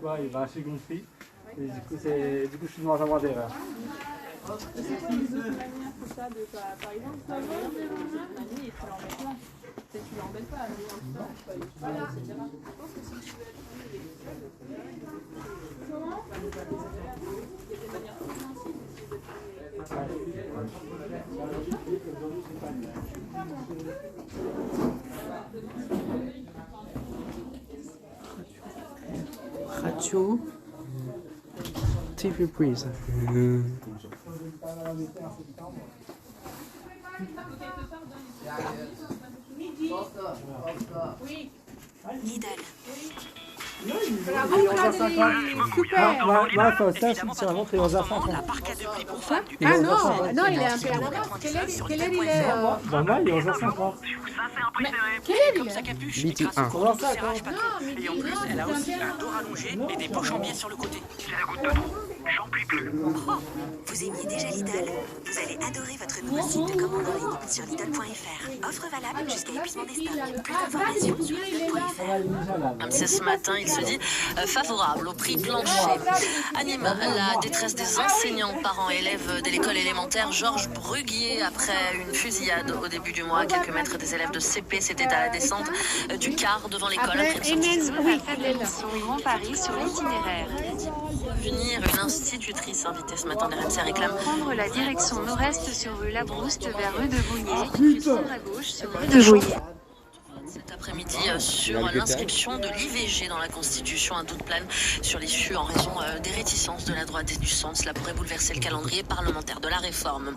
vois, il va assez gonfler. Et du coup, je suis dans un droit d'erreur. C'est quoi les autres manières que ça de par exemple, toi, mamie, et tu l'embêtes pas. Tu l'embêtes pas, voilà, etc. Je pense que si tu veux être comment il y a des manières compréhensibles Radio TV Breeze. Lidl. La parka de prix pour femmes du Ah non, il est un peu à l'avance. Quelle heure il est Moi, il est 11h50. Quelle heure il est sa capuche. Midi 1. Comment ça, quoi? Et en plus, elle a aussi un dos rallongé et des poches en biais sur le côté. C'est la goutte de trop. J'en puis plus. Vous aimiez déjà Lidl? Vous allez adorer votre nouveau site de commande en ligne sur Lidl.fr. Offre valable jusqu'à épuisement des stocks. Plus d'informations sur Lidl.fr. Ce matin, il se dit favorable au prix plancher. Anime la détresse des enseignants, parents et élèves de l'école élémentaire Georges Bruguier après une fusillade au début du mois. Quelques maîtres des élèves de CP, c'était à la descente du car devant l'école. Grand Paris sur l'itinéraire. Venir une institutrice invitée ce matin d'RMC réclame Prendre la direction nord-est sur rue Labrouste vers rue de Vouillé, puis prendre à gauche sur rue de Vouillé. cet après-midi sur l'inscription de l'IVG dans la Constitution. Un doute plane sur l'issue en raison des réticences de la droite et du centre. Cela pourrait bouleverser le calendrier parlementaire de la réforme.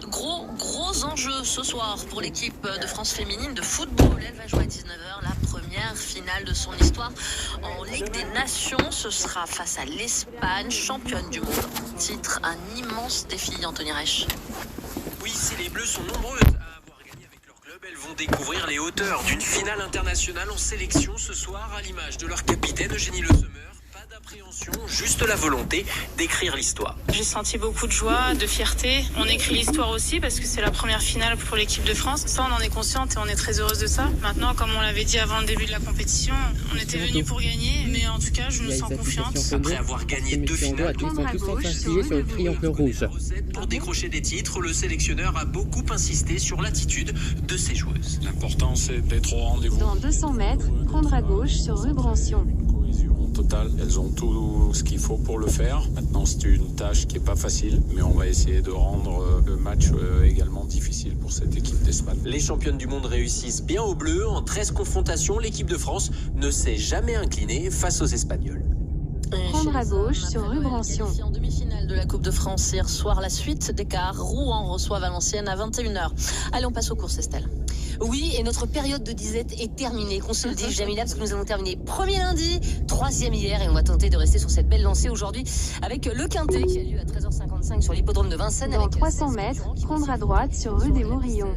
Gros enjeu ce soir pour l'équipe de France féminine de football. Elle va jouer à 19h la première finale de son histoire en Ligue des Nations. Ce sera face à l'Espagne, championne du monde. Titre, un immense défi, Anthony Reich. Oui, si les Bleus sont nombreuses à avoir gagné avec leur club, elles vont découvrir les hauteurs d'une finale internationale en sélection ce soir à l'image de leur capitaine Eugénie Le Sommer. Pas d'appréhension, juste la volonté d'écrire l'histoire. J'ai senti beaucoup de joie, de fierté. On écrit l'histoire aussi parce que c'est la première finale pour l'équipe de France. Ça, on en est consciente et on est très heureuse de ça. Maintenant, comme on l'avait dit avant le début de la compétition, on était venus pour gagner, mais en tout cas, je me sens confiante. Après avoir gagné 2 finales, ils sont tous s'appuyer sur le triangle rouge. Pour décrocher des titres, le sélectionneur a beaucoup insisté sur l'attitude de ses joueuses. L'important, c'est d'être au rendez-vous. Dans 200 mètres, prendre à gauche sur rue Brancion. Total, elles ont tout ce qu'il faut pour le faire. Maintenant, c'est une tâche qui n'est pas facile, mais on va essayer de rendre le match également difficile pour cette équipe d'Espagne. Les championnes du monde réussissent bien au bleu. En 13 confrontations, l'équipe de France ne s'est jamais inclinée face aux Espagnols. Prendre à gauche sur rue Brancion. En demi-finale de la Coupe de France hier soir, la suite des quarts. Rouen reçoit Valenciennes à 21h. Allez, on passe aux courses, Estelle. Oui, et notre période de disette est terminée, qu'on se le dise, Jamila, parce que nous avons terminé premier lundi, troisième hier, et on va tenter de rester sur cette belle lancée aujourd'hui avec le Quintet qui a lieu à 13h55 sur l'hippodrome de Vincennes. Dans avec 300 mètres, prendre à droite sur rue des Morillons.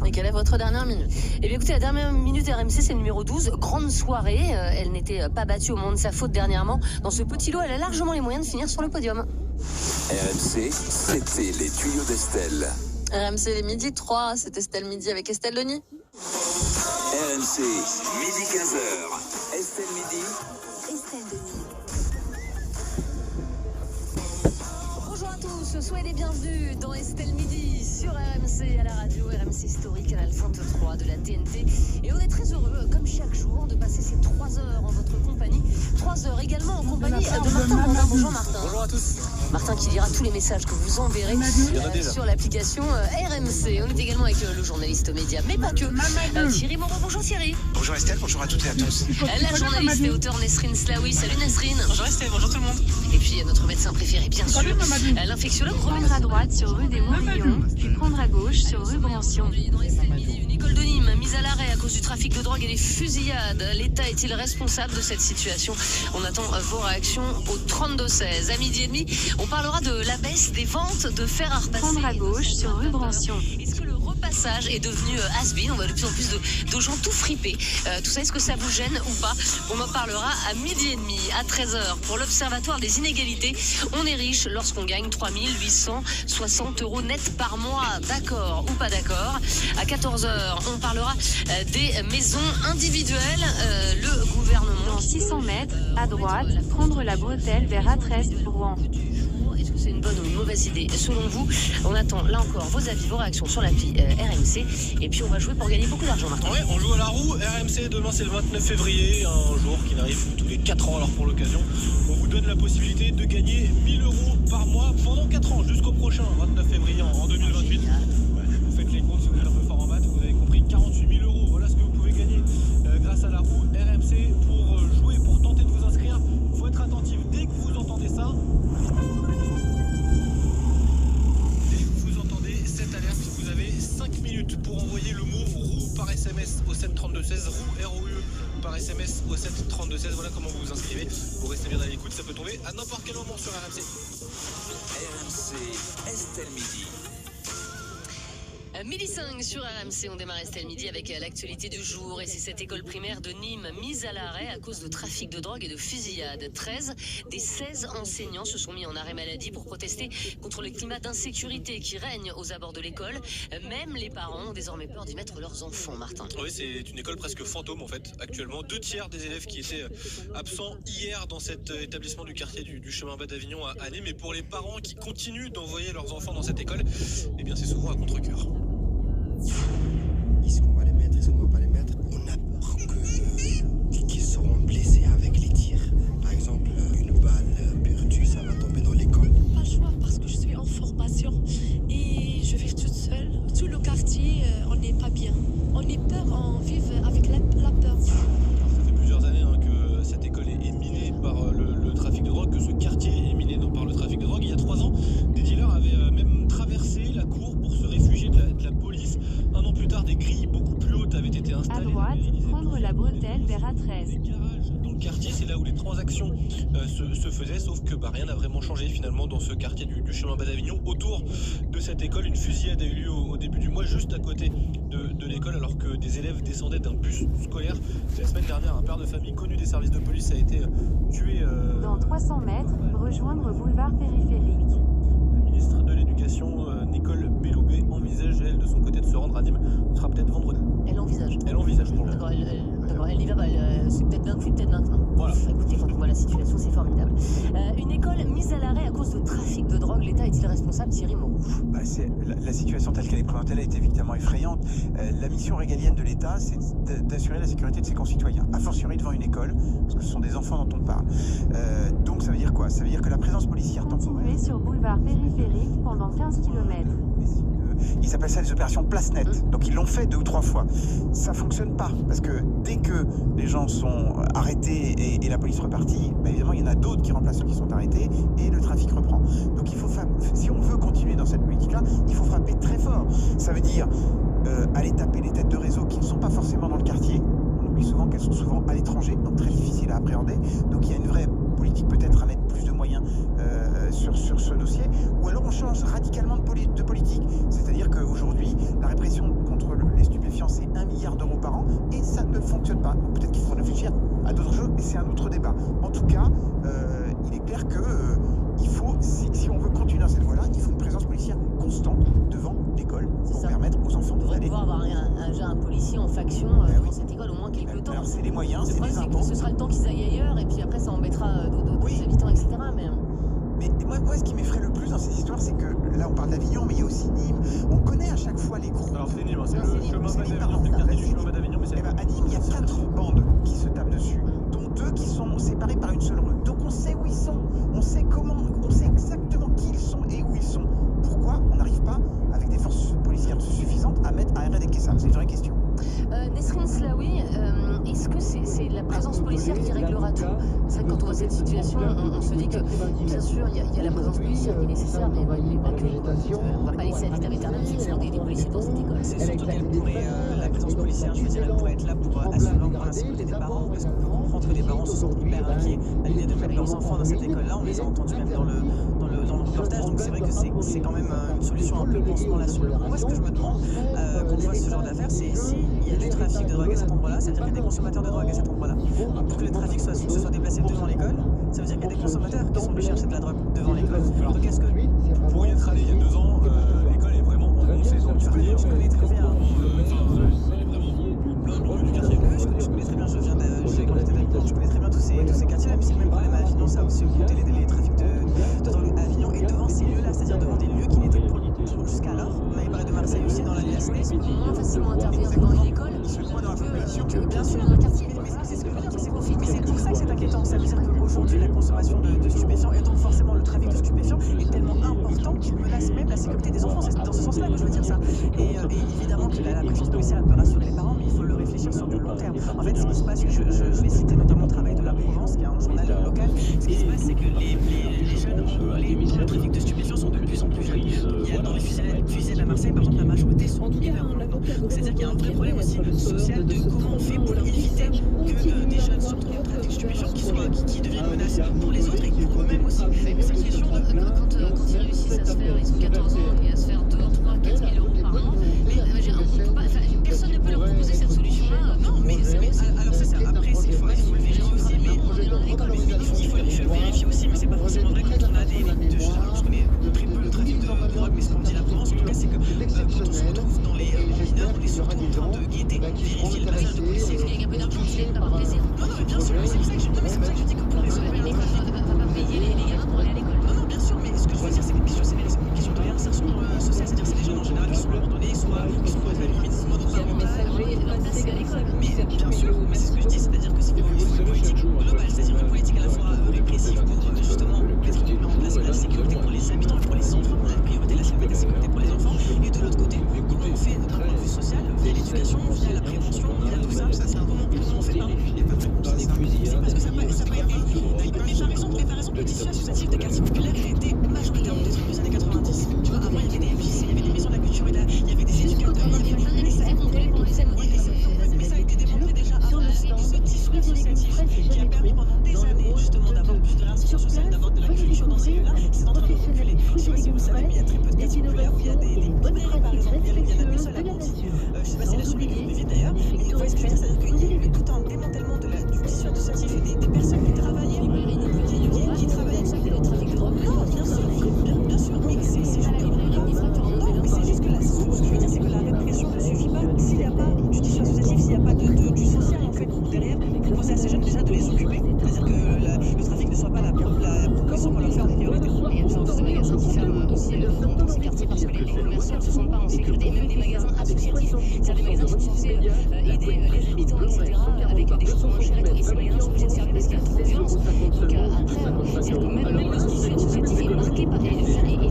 Et quelle est votre dernière minute? Eh bien écoutez, la dernière minute RMC, c'est le numéro 12, grande soirée. Elle n'était pas battue au moment de sa faute dernièrement. Dans ce petit lot, elle a largement les moyens de finir sur le podium. RMC, c'était les tuyaux d'Estelle. RMC les midi 3, c'est Estelle Midi avec Estelle Denis. RMC, midi 15h. Estelle Midi. Estelle Denis. Bonjour à tous, soyez les bienvenus dans Estelle Midi sur RMC à la radio, RMC Story, canal 23 de la TNT. Et on est très heureux, comme chaque jour, de passer ces 3 heures en votre compagnie. 3 heures également en compagnie de Martin Mandin. Bonjour Martin. Bonjour à tous. Martin qui lira tous les messages que vous enverrez sur l'application RMC. On est également avec le journaliste média, mais pas que. Thierry Moreau, bonjour Thierry. Bonjour Estelle, bonjour à toutes et à tous. La journaliste et auteur Nesrine Slaoui. Salut Nesrine. Bonjour Estelle, bonjour tout le monde. Et puis notre médecin préféré, bien sûr, l'infectiologue. Prendre à droite sur rue des Morillons, puis prendre à gauche sur rue Brancion. Nicole de Nîmes, mise à l'arrêt à cause du trafic de drogue et des fusillades. L'État est-il responsable de cette situation? On attend vos réactions au 32-16. À midi et demi, on parlera de la baisse des ventes de fer à repasser. Prendre à gauche sur rue Brancion. Est-ce que le repas passage est devenu has-been. On voit de plus en plus de gens tout fripés. Tout ça, est-ce que ça vous gêne ou pas? On en parlera à 12h30, à 13h pour l'Observatoire des inégalités. On est riche lorsqu'on gagne 3 860 € net par mois. D'accord ou pas d'accord? À 14h, on parlera des maisons individuelles. Le gouvernement... Dans 600 mètres, à droite, prendre la bretelle vers A13, Rouen. Est-ce que c'est une bonne ou une mauvaise idée selon vous? On attend là encore vos avis, vos réactions sur l'appli RMC. Et puis on va jouer pour gagner beaucoup d'argent, Martin. Ouais, on joue à la roue. RMC, demain c'est le 29 février, un jour qui arrive tous les 4 ans. Alors pour l'occasion, on vous donne la possibilité de gagner 1000 € par mois pendant 4 ans, jusqu'au prochain 29 février en 2028. Ouais, vous faites les comptes si vous êtes un peu fort en maths, vous avez compris, 48 000 €. Voilà ce que vous pouvez gagner grâce à la roue RMC. Pour jouer, pour tenter de vous inscrire, il faut être attentif. Dès que vous entendez ça, cette alerte, vous avez 5 minutes pour envoyer le mot roue par SMS au 732-16, roue ROUE par SMS au 732-16. Voilà comment vous vous inscrivez. Vous restez bien à l'écoute, ça peut tomber à n'importe quel moment sur RMC. RMC, Estelle Midi. Midi 5 sur RMC, on démarre Estelle Midi avec l'actualité du jour et c'est cette école primaire de Nîmes mise à l'arrêt à cause de trafic de drogue et de fusillade. 13 des 16 enseignants se sont mis en arrêt maladie pour protester contre le climat d'insécurité qui règne aux abords de l'école. Même les parents ont désormais peur d'y mettre leurs enfants, Martin. Oui, c'est une école presque fantôme en fait. Actuellement, 2/3 des élèves qui étaient absents hier dans cet établissement du quartier du chemin bas d'Avignon à Nîmes. Et pour les parents qui continuent d'envoyer leurs enfants dans cette école, eh bien c'est souvent à contre-cœur. Est-ce qu'on va les mettre, est-ce qu'on va pas les mettre? On a peur qu'ils seront blessés avec les tirs. Par exemple, une balle perdue, ça va tomber dans l'école. Pas le choix parce que je suis en formation et je vis toute seule. Tout le quartier, on n'est pas bien. On est peur, on vit avec la peur. Alors, ça fait plusieurs années que cette école est minée par le trafic de drogue, que ce quartier est miné par le trafic de drogue. Il y a 3 ans, des dealers avaient même traversé la cour pour se réfugier de la police. Un an plus tard, des grilles beaucoup plus hautes avaient été installées. À droite, prendre la bretelle vers A13. Des garages dans le quartier, c'est là où les transactions se faisaient, sauf que rien n'a vraiment changé finalement dans ce quartier du chemin bas d'Avignon. Autour de cette école, une fusillade a eu lieu au début du mois, juste à côté de l'école, alors que des élèves descendaient d'un bus scolaire. La semaine dernière, un père de famille connu des services de police a été tué. Dans 300 mètres, rejoindre boulevard périphérique. La ministre de l'Éducation, Nicole Belloubet, envisage, elle, de son côté, de se rendre à Nîmes. Ce sera peut-être vendredi. Elle envisage. Elle envisage pour le D'accord, elle y va pas. C'est peut-être d'un coup, peut-être maintenant. Voilà. Écoutez, quand on voit la situation, c'est formidable. Une école mise à l'arrêt à cause de trafic de drogue. L'État est-il responsable, Thierry Moreau? La situation telle qu'elle est présentée là est évidemment effrayante. La mission régalienne de l'État, c'est d'assurer la sécurité de ses concitoyens, a fortiori devant une école, parce que ce sont des enfants dont on parle. Donc ça veut dire quoi? Ça veut dire que la présence policière temporaire... Continuez sur boulevard périphérique pendant 15 km. Ils appellent ça les opérations place nette. Donc ils l'ont fait 2 ou 3 fois. Ça fonctionne pas, parce que dès que les gens sont arrêtés et la police repartit, évidemment il y en a d'autres qui remplacent ceux qui sont arrêtés et le trafic reprend. Donc il faut, si on veut continuer dans cette politique-là, il faut frapper très fort. Ça veut dire aller taper les têtes de réseau qui ne sont pas forcément dans le quartier. On oublie souvent qu'elles sont souvent à l'étranger, donc très difficiles à appréhender. Donc il y a une vraie politique peut-être à mettre plus de moyens sur ce dossier, ou alors on change radicalement de politique. C'est-à-dire qu'aujourd'hui, la répression contre les stupéfiants, c'est 1 milliard d'euros par an, et ça ne fonctionne pas. Donc peut-être qu'il faut réfléchir à d'autres choses, mais c'est un autre débat. En tout cas, il est clair que il faut, si on veut continuer dans cette voie-là, il faut une présence policière constante devant l'école pour permettre aux enfants d'aller. On devrait pouvoir avoir un policier en faction dans cette école au moins quelques temps. Alors c'est les moyens, c'est les impôts. Ce sera le temps qu'ils aillent ailleurs, et puis après ça embêtera d'autres habitants, etc. Mais moi, ce qui m'effraie le plus dans ces histoires, c'est que là, on parle d'Avignon, mais il y a aussi Nîmes. On connaît à chaque fois les groupes. Alors c'est Nîmes, c'est le chemin bas d'Avignon, c'est le quartier du chemin bas d'Avignon. À Nîmes, il y a 4 bandes qui se tapent dessus, dont 2 qui sont séparées par une seule rue. Donc on sait où ils sont, on sait comment, on sait exactement qui ils sont et où ils sont. Pourquoi on n'arrive pas, avec des forces policières suffisantes, à éradiquer ça? C'est une vraie question. Nesrine Slaoui, est-ce que c'est la présence policière qui réglera tout? Ça quand on voit cette situation, on se dit que, bien sûr, il y a la présence policière qui est nécessaire, mais pas que. On va pas laisser à l'état éternel succès des policiers dans cette école. C'est surtout qu'elle pourrait, la présence policière, je veux dire, elle pourrait être là pour assurer la sécurité des parents, parce qu'on peut comprendre que les parents se sentent hyper inquiets à l'idée de mettre leurs enfants dans cette école-là. On les a entendus même dans le reportage, donc c'est vrai que c'est quand même une solution un peu pansement là sur le coup. Moi, ce que je me demande quand on voit ce genre d'affaires, c'est s'il y a du trafic de drogue à cet endroit-là, ça veut dire qu'il y a des consommateurs de drogue à cet endroit-là. Pour que le trafic se soit déplacé devant l'école, ça veut dire qu'il y a des consommateurs qui sont venus chercher de la drogue devant l'école. Donc est-ce que... Pour y être allé il y a 2 ans, l'école est vraiment en bonne saison. Je connais très bien. Je connais très bien, je connais très bien tous ces quartiers-là, mais c'est le même problème à Avignon, ça aussi augmenté les trafics de drogue à Avignon et devant ces lieux-là, c'est-à-dire devant des lieux qui n'étaient jusqu'alors. On avait parlé de Marseille aussi dans la Liasné. On peut facilement intervenir devant une école, bien sûr, dans un quartier. Mais c'est ce que je veux dire, mais c'est pour ça que c'est inquiétant. Ça veut dire qu'aujourd'hui, la consommation de stupéfiants et donc forcément le trafic de stupéfiants est tellement important qu'il menace même la sécurité des enfants. C'est dans ce sens-là que je veux dire ça. Et évidemment que la présence policière peut rassurer les parents, mais il faut le réfléchir sur du long terme. En fait, ce qui se passe, je vais citer notamment le travail de La Provence, qui est un journal local. Ce qui se passe, c'est que les jeunes, le trafic de stupéfiants sont de plus en plus jeunes. Il y a dans les fusillades à Marseille, par exemple, la majorité sont mineurs. C'est-à-dire qu'il y a un vrai problème aussi social de comment on fait pour éviter que des jeunes se retrouvent en trafic de stupéfiants qui deviennent une menace pour les autres et pour eux-mêmes aussi. C'est une question de... Quand ils réussissent à se faire, ils ont 14 ans et à se faire 2, 3, 4 000 euros par mois, mais personne ne peut leur proposer cette solution-là. Non, mais alors ça, après, il faut le vérifier aussi, mais il faut le vérifier aussi, mais c'est pas forcément vrai quand on a je connais très peu le trafic de drogue, mais ce qu'on me dit La Provence, en tout cas, c'est que quand on se retrouve dans les mineurs, on est surtout en train de guetter, vérifier le passage de policiers. Il y a un peu d'argent, tu viens d'avoir plaisir. Non, mais bien sûr, mais c'est pour ça que je dis que pour les autres, mais on va pas payer les gamins pour aller à l'école. Non, bien sûr, mais ce que je veux dire, c'est que c'est une question de réinsertion sociale, c'est-à-dire c'est des jeunes en général qui sont abandonnés, soit qui sont limite mais bien sûr, mais c'est ce que je dis, c'est-à-dire que c'est une politique globale, c'est-à-dire une politique à la fois répressive pour justement mettre en place la sécurité pour les habitants et pour les enfants, la priorité la sécurité pour les enfants, et de l'autre côté, comment on fait d'un point de vue social, via l'éducation, via la prévention, via tout ça, comment on fait pas. C'est parce que ça peut aider. Mais par exemple, le tissu associatif des quartiers populaires, il a été majoritairement détruit dans les années 90. Tu vois, avant, il y avait des MJC, il y avait des maisons de la culture, il y avait des éducateurs, mais ça a été démontré déjà avant. Ce tissu associatif qui a permis pendant des années justement d'avoir plus de réinsertion sociale, d'avoir de la culture dans ces lieux-là, c'est en train de reculer. Je ne sais pas si vous savez, mais il y a très peu de quartiers populaires où il y a des librairies par exemple, il y a la Boussole à Conti. Je ne sais pas si elle a suivi les vies d'ailleurs, mais vous voyez ce que je veux dire, c'est-à-dire qu'il y a eu tout un démantèlement du tissu associatif et des personnes qui travaillaient, qui travaillaient avec le trafic de drogue. Non, bien sûr, mais c'est juste que non, mais c'est juste que là, ce que je veux dire, c'est que la répression ne suffit pas s'il n'y a pas du tissu associatif, s'il n'y a pas du social en fait derrière, proposer à ces jeunes déjà de les occuper, c'est-à-dire que le trafic ne soit pas la proposition qu'on leur fait en priorité. Et il y a de ces magasins qui ferment aussi dans ces quartiers parce que les commerçants ne se sentent pas en sécurité, et même des magasins associatifs, c'est-à-dire des magasins qui sont censés aider les habitants, etc., avec des choses moins chères et ces magasins sont obligés de fermer parce qu'il y a trop de violence. Donc après, c'est-à-dire que même le tissu associatif est marqué et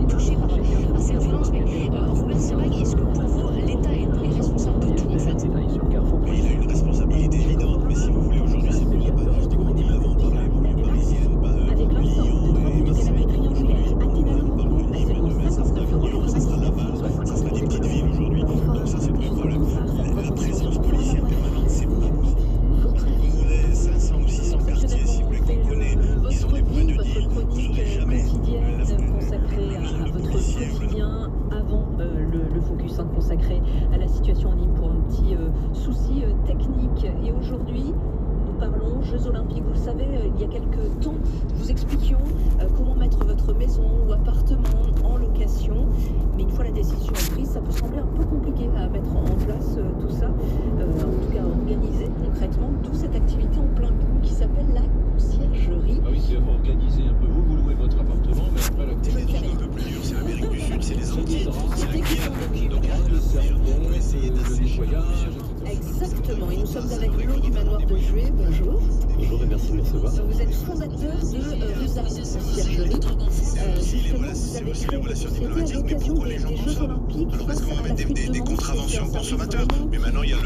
touché par cette violence. Mais Robert Sebag, est-ce que pour vous, l'État est responsable de tout en fait? Oui, il a une responsabilité évidente, mais si vous voulez, aujourd'hui, c'est plus l'apanage des grandes villes avant, par les banlieues parisiennes, Lyon et Marseille. Aujourd'hui, on parle de Nîmes, de Metz, ça sera Avignon, ça sera Laval, ça sera des petites villes aujourd'hui. Donc ça, c'est plus le problème. La présence policière permanente, c'est pas possible. Les 500 ou 600 quartiers, si vous voulez, qu'on connaît, qui sont des points de deal, vous n'aurez jamais consacrée à votre quotidien avant le focus consacré à la situation en Nîmes pour un petit souci technique. Et aujourd'hui, nous parlons Jeux Olympiques. Vous le savez, il y a quelques temps, vous expliquions comment mettre votre maison ou appartement en location. Mais une fois la décision prise, ça peut sembler un peu compliqué à mettre en place tout ça. En tout cas, organiser concrètement toute cette activité en plein bout qui s'appelle la conciergerie. Ah oui, c'est organiser un peu. Vous louez votre appartement, mais après la conciergerie. C'est un peu plus dur, c'est l'Amérique du Sud, c'est les Antilles, c'est la Guyane. Donc on peut essayer d'assécher. Exactement, et nous sommes avec Laurent du Manoir de Juet. Bonjour. Bonjour et merci de me recevoir. Vous êtes fondateur de Rusard Conciergerie. C'est aussi les relations diplomatiques, mais pourquoi les gens font ça? Alors est-ce qu'on va mettre des contraventions aux consommateurs? Mais maintenant il y a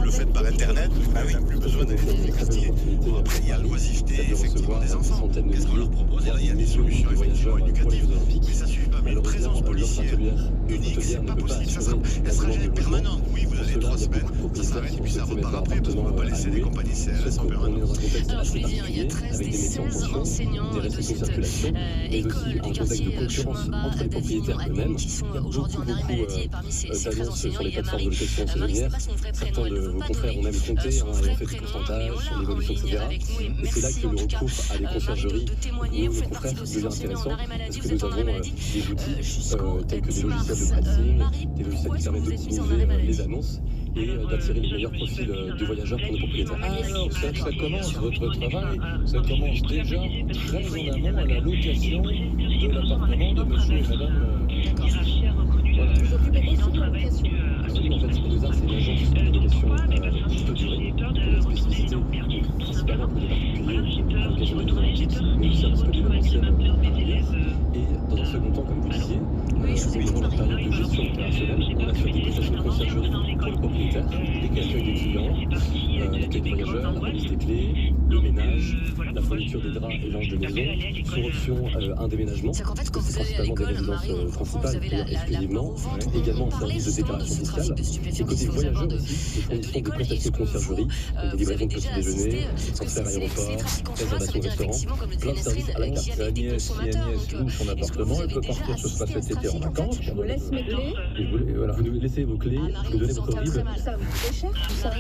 le fait par internet, ah oui, plus besoin d'aller dans les quartiers. Bon, après il y a l'oisiveté, effectivement. pour des enfants. Qu'est-ce qu'on leur propose? Il y a des solutions effectivement éducatives, mais ça suffit pas. Mais une présence policière unique, c'est pas possible. Ça sera jamais permanent. Oui, vous avez 3 semaines, ça s'arrête et puis ça repart après, parce qu'on ne peut pas laisser des compagnies CRS en permanence. Alors je voulais dire, il y a 13 des 16 enseignants de cette école du quartier Chouamba d'Avignon à Nîmes qui sont aujourd'hui en arrêt maladie, et parmi ces 13 enseignants, il y a Marie. Marie, c'est pas son vrai prénom, elle ne veut pas donner son vrai prénom, mais on l'a envoyée avec nous, et merci en tout cas de témoigner. Vous faites partie de ces enseignants en arrêt maladie, vous êtes en arrêt maladie jusqu'au 10 mars. Marie, pourquoi est-ce que vous êtes mise en arrêt maladie? Et d'attirer les meilleurs profils de voyageurs pour nos propriétaires. Alors, ça commence, votre travail, ça commence déjà très en amont à la location de l'appartement de monsieur et madame. Voilà. Vous occupez aussi de la location. Absolument, en fait, Spinoza, c'est une agence de location courte durée, pour la spécificité, principalement pour les particuliers à l'occasion des olympiques, mais aussi un petit peu d'événementiel par ailleurs. Et dans un second temps, comme vous disiez, durant la période de gestion opérationnelle, on assure des prestations de conciergerie pour le propriétaire, l'accueil des clients, l'accueil des voyageurs, la remise des clés, le ménage, la fourniture des draps et linge de maison, sous option un déménagement. C'est qu'en fait, quand vous allez à l'école, Marie, vous avez la pauvre entre également un service de déclaration fiscale. Et côté voyageurs aussi, nous fournissons des prestations de conciergerie, des livraisons de petit déjeuner, transfert aéroport, réservation restaurant, plein de services à la carte. Agnès loue son appartement, elle peut partir ce sera cet été en vacances. Je vous laisse mes clés. Voilà, vous nous laissez vos clés, vous nous donnez votre RIB. Ça vous coûte cher tout ça.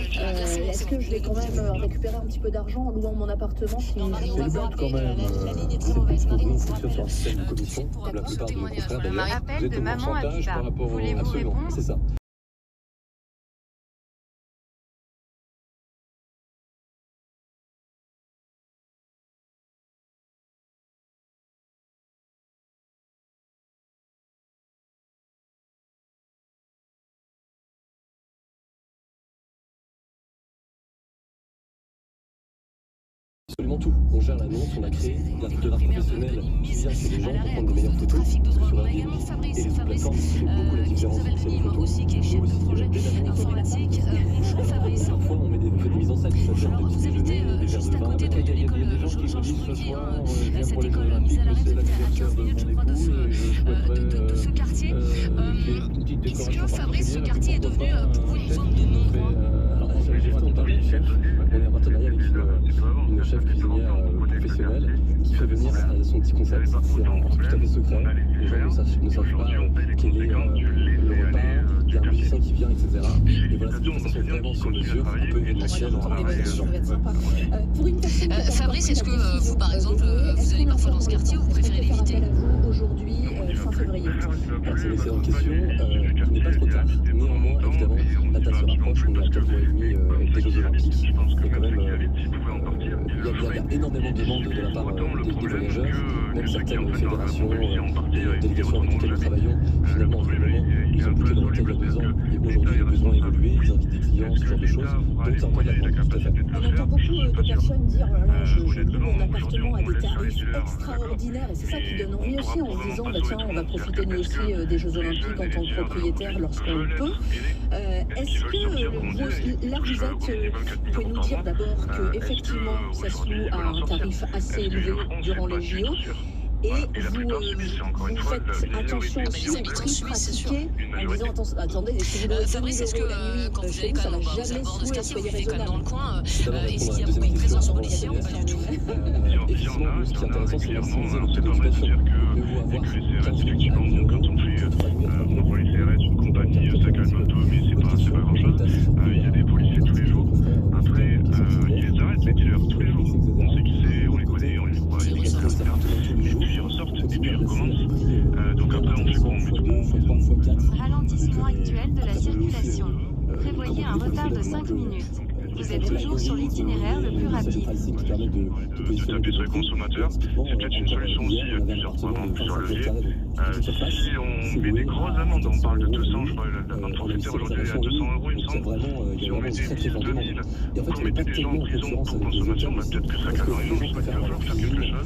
Est-ce que je vais quand même récupérer un petit peu d'argent en louant mon appartement si C'est le but quand même. Nous, on fonctionne sur un système de commission, comme la plupart de nos confrères d'ailleurs. Vous êtes au pourcentage par rapport au... Absolument, c'est ça. Absolument tout. On gère l'annonce, on a créé un photographe professionnel qui vient chez les gens pour prendre les meilleures photos sur Airbnb et les autres plateformes qui font beaucoup la différence entre les photos. aussi qui est chef de projet informatique. Bonjour Fabrice. Parfois on fait des mises en scène, c'est-à-dire des petits déjeuners, des verres de vin. Il y a des gens qui nous disent ce soir, je viens pour les Jeux Olympiques, c'est l'anniversaire de mon époux et je souhaiterais de ce quartier. une petite Est-ce décoration que Fabrice, ce particulière. quartier est devenu pour vous une zone de non-droit? Alors, on parle du chef. On est en partenariat avec une chef cuisinière professionnelle qui fait venir son petit concept. C'est tout à fait secret. Les gens ne savent pas quel est le repas. Il y a un musicien qui vient, etc. Et voilà, c'est des prestations vraiment sur mesure, un peu événementielles en organisation. Fabrice, est-ce que vous, par exemple, vous allez parfois dans ce quartier ou vous préférez l'éviter? Aujourd'hui, fin février. C'est une excellente question. Il n'est pas trop tard. Néanmoins, évidemment, la date se rapproche. On est à 4 mois et demi des Jeux Olympiques. Et quand même, il y a énormément de demandes de la part des voyageurs, même certaines fédérations, délégations avec lesquelles nous travaillons. Finalement, en ce moment, ils ont bouclé leur hôtel il y a 2 ans. Et aujourd'hui, les besoins évoluent. Ils invitent des clients, ce genre de choses. Donc, c'est encore de la demande, tout à fait. On entend beaucoup de personnes dire oh là là, je loue mon appartement à des tarifs extraordinaires. Et c'est ça qui donne envie aussi en se disant bah, tiens, on va profiter nous aussi des Jeux Olympiques en tant que propriétaire lorsqu'on le peut. Est-ce que là vous pouvez nous dire d'abord qu'effectivement ça se loue à un tarif assez élevé durant les JO et vous faites attention aussi aux prix pratiqués en disant attendez, si vous Fabrice, est-ce que quand vous allez quand même dans ce quartier, vous vivez quand même dans le coin, est-ce qu'il y a beaucoup une présence de policiers ou pas du tout? Effectivement, ce qui est intéressant, c'est maximiser le taux d'occupation. Mieux vaut avoir 15 minutes à 1 000 €, pour les CRS, une compagnie, ça calme un peu, mais c'est pas grand chose. Il y a des policiers tous les jours. Après, ils les arrêtent, les dealers, tous les jours. On sait qui c'est, on les connaît, on les voit, ils et puis ils ressortent, et puis ils recommencent. Donc après, on fait quoi? On met tout le monde. Ralentissement actuel de la circulation. Prévoyez un retard de 5 minutes. Vous êtes toujours sur l'itinéraire le plus rapide. De taper sur les consommateurs, c'est peut-être une solution aussi, plusieurs fois avant plusieurs leviers. Si on met des grosses amendes, on parle de 200, je crois, l'amende forfaitaire aujourd'hui est à 200 €, il me semble. Si on mettait une petite 2000, qu'on mettait des gens en prison pour consommation, bah, peut-être que ça calmerait les gens, il va falloir faire quelque chose.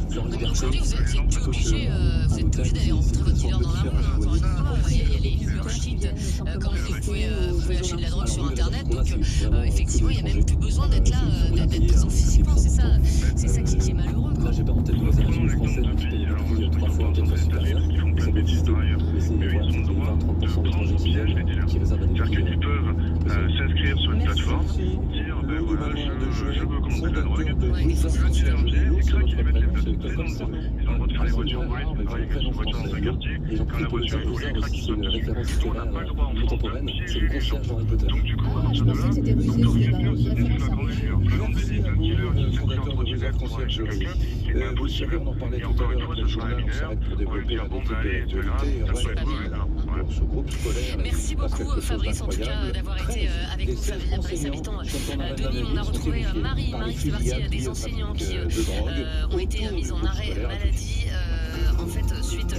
Aujourd'hui, vous êtes plus obligé d'aller rencontrer votre dealer dans la rue. Encore une fois, il y a les Ubershit, quand vous pouvez acheter de la drogue sur Internet, donc effectivement, il y a même plus besoin d'être là, d'être présent physiquement, c'est ça qui est malheureux. Là, j'ai 30% d'étrangers qui viennent, qui réservent à des C'est-à-dire qu'ils peuvent s'inscrire sur une plateforme, dire ben voilà, je veux commencer la drogue, le sergent, c'est ça qui les met les plateformes. Ils ont le droit de faire les voitures volées, de travailler avec une voiture dans un quartier, quand la voiture est volée, crac, ils sautent dessus. Nous, on n'a pas le droit en France de piéger les gens. Donc du coup, à partir de là, on fondateur de Réserve Conciergerie. Vous savez, on en parlait tout à l'heure avec le journal, on s'arrête pour développer la critique de l'actualité. Ce groupe scolaire. Merci beaucoup Fabrice en tout cas d'avoir été avec nous. Fabrice habitant de Nîmes. On a retrouvé Marie qui fait partie des enseignants qui ont été mis en arrêt maladie. En fait, suite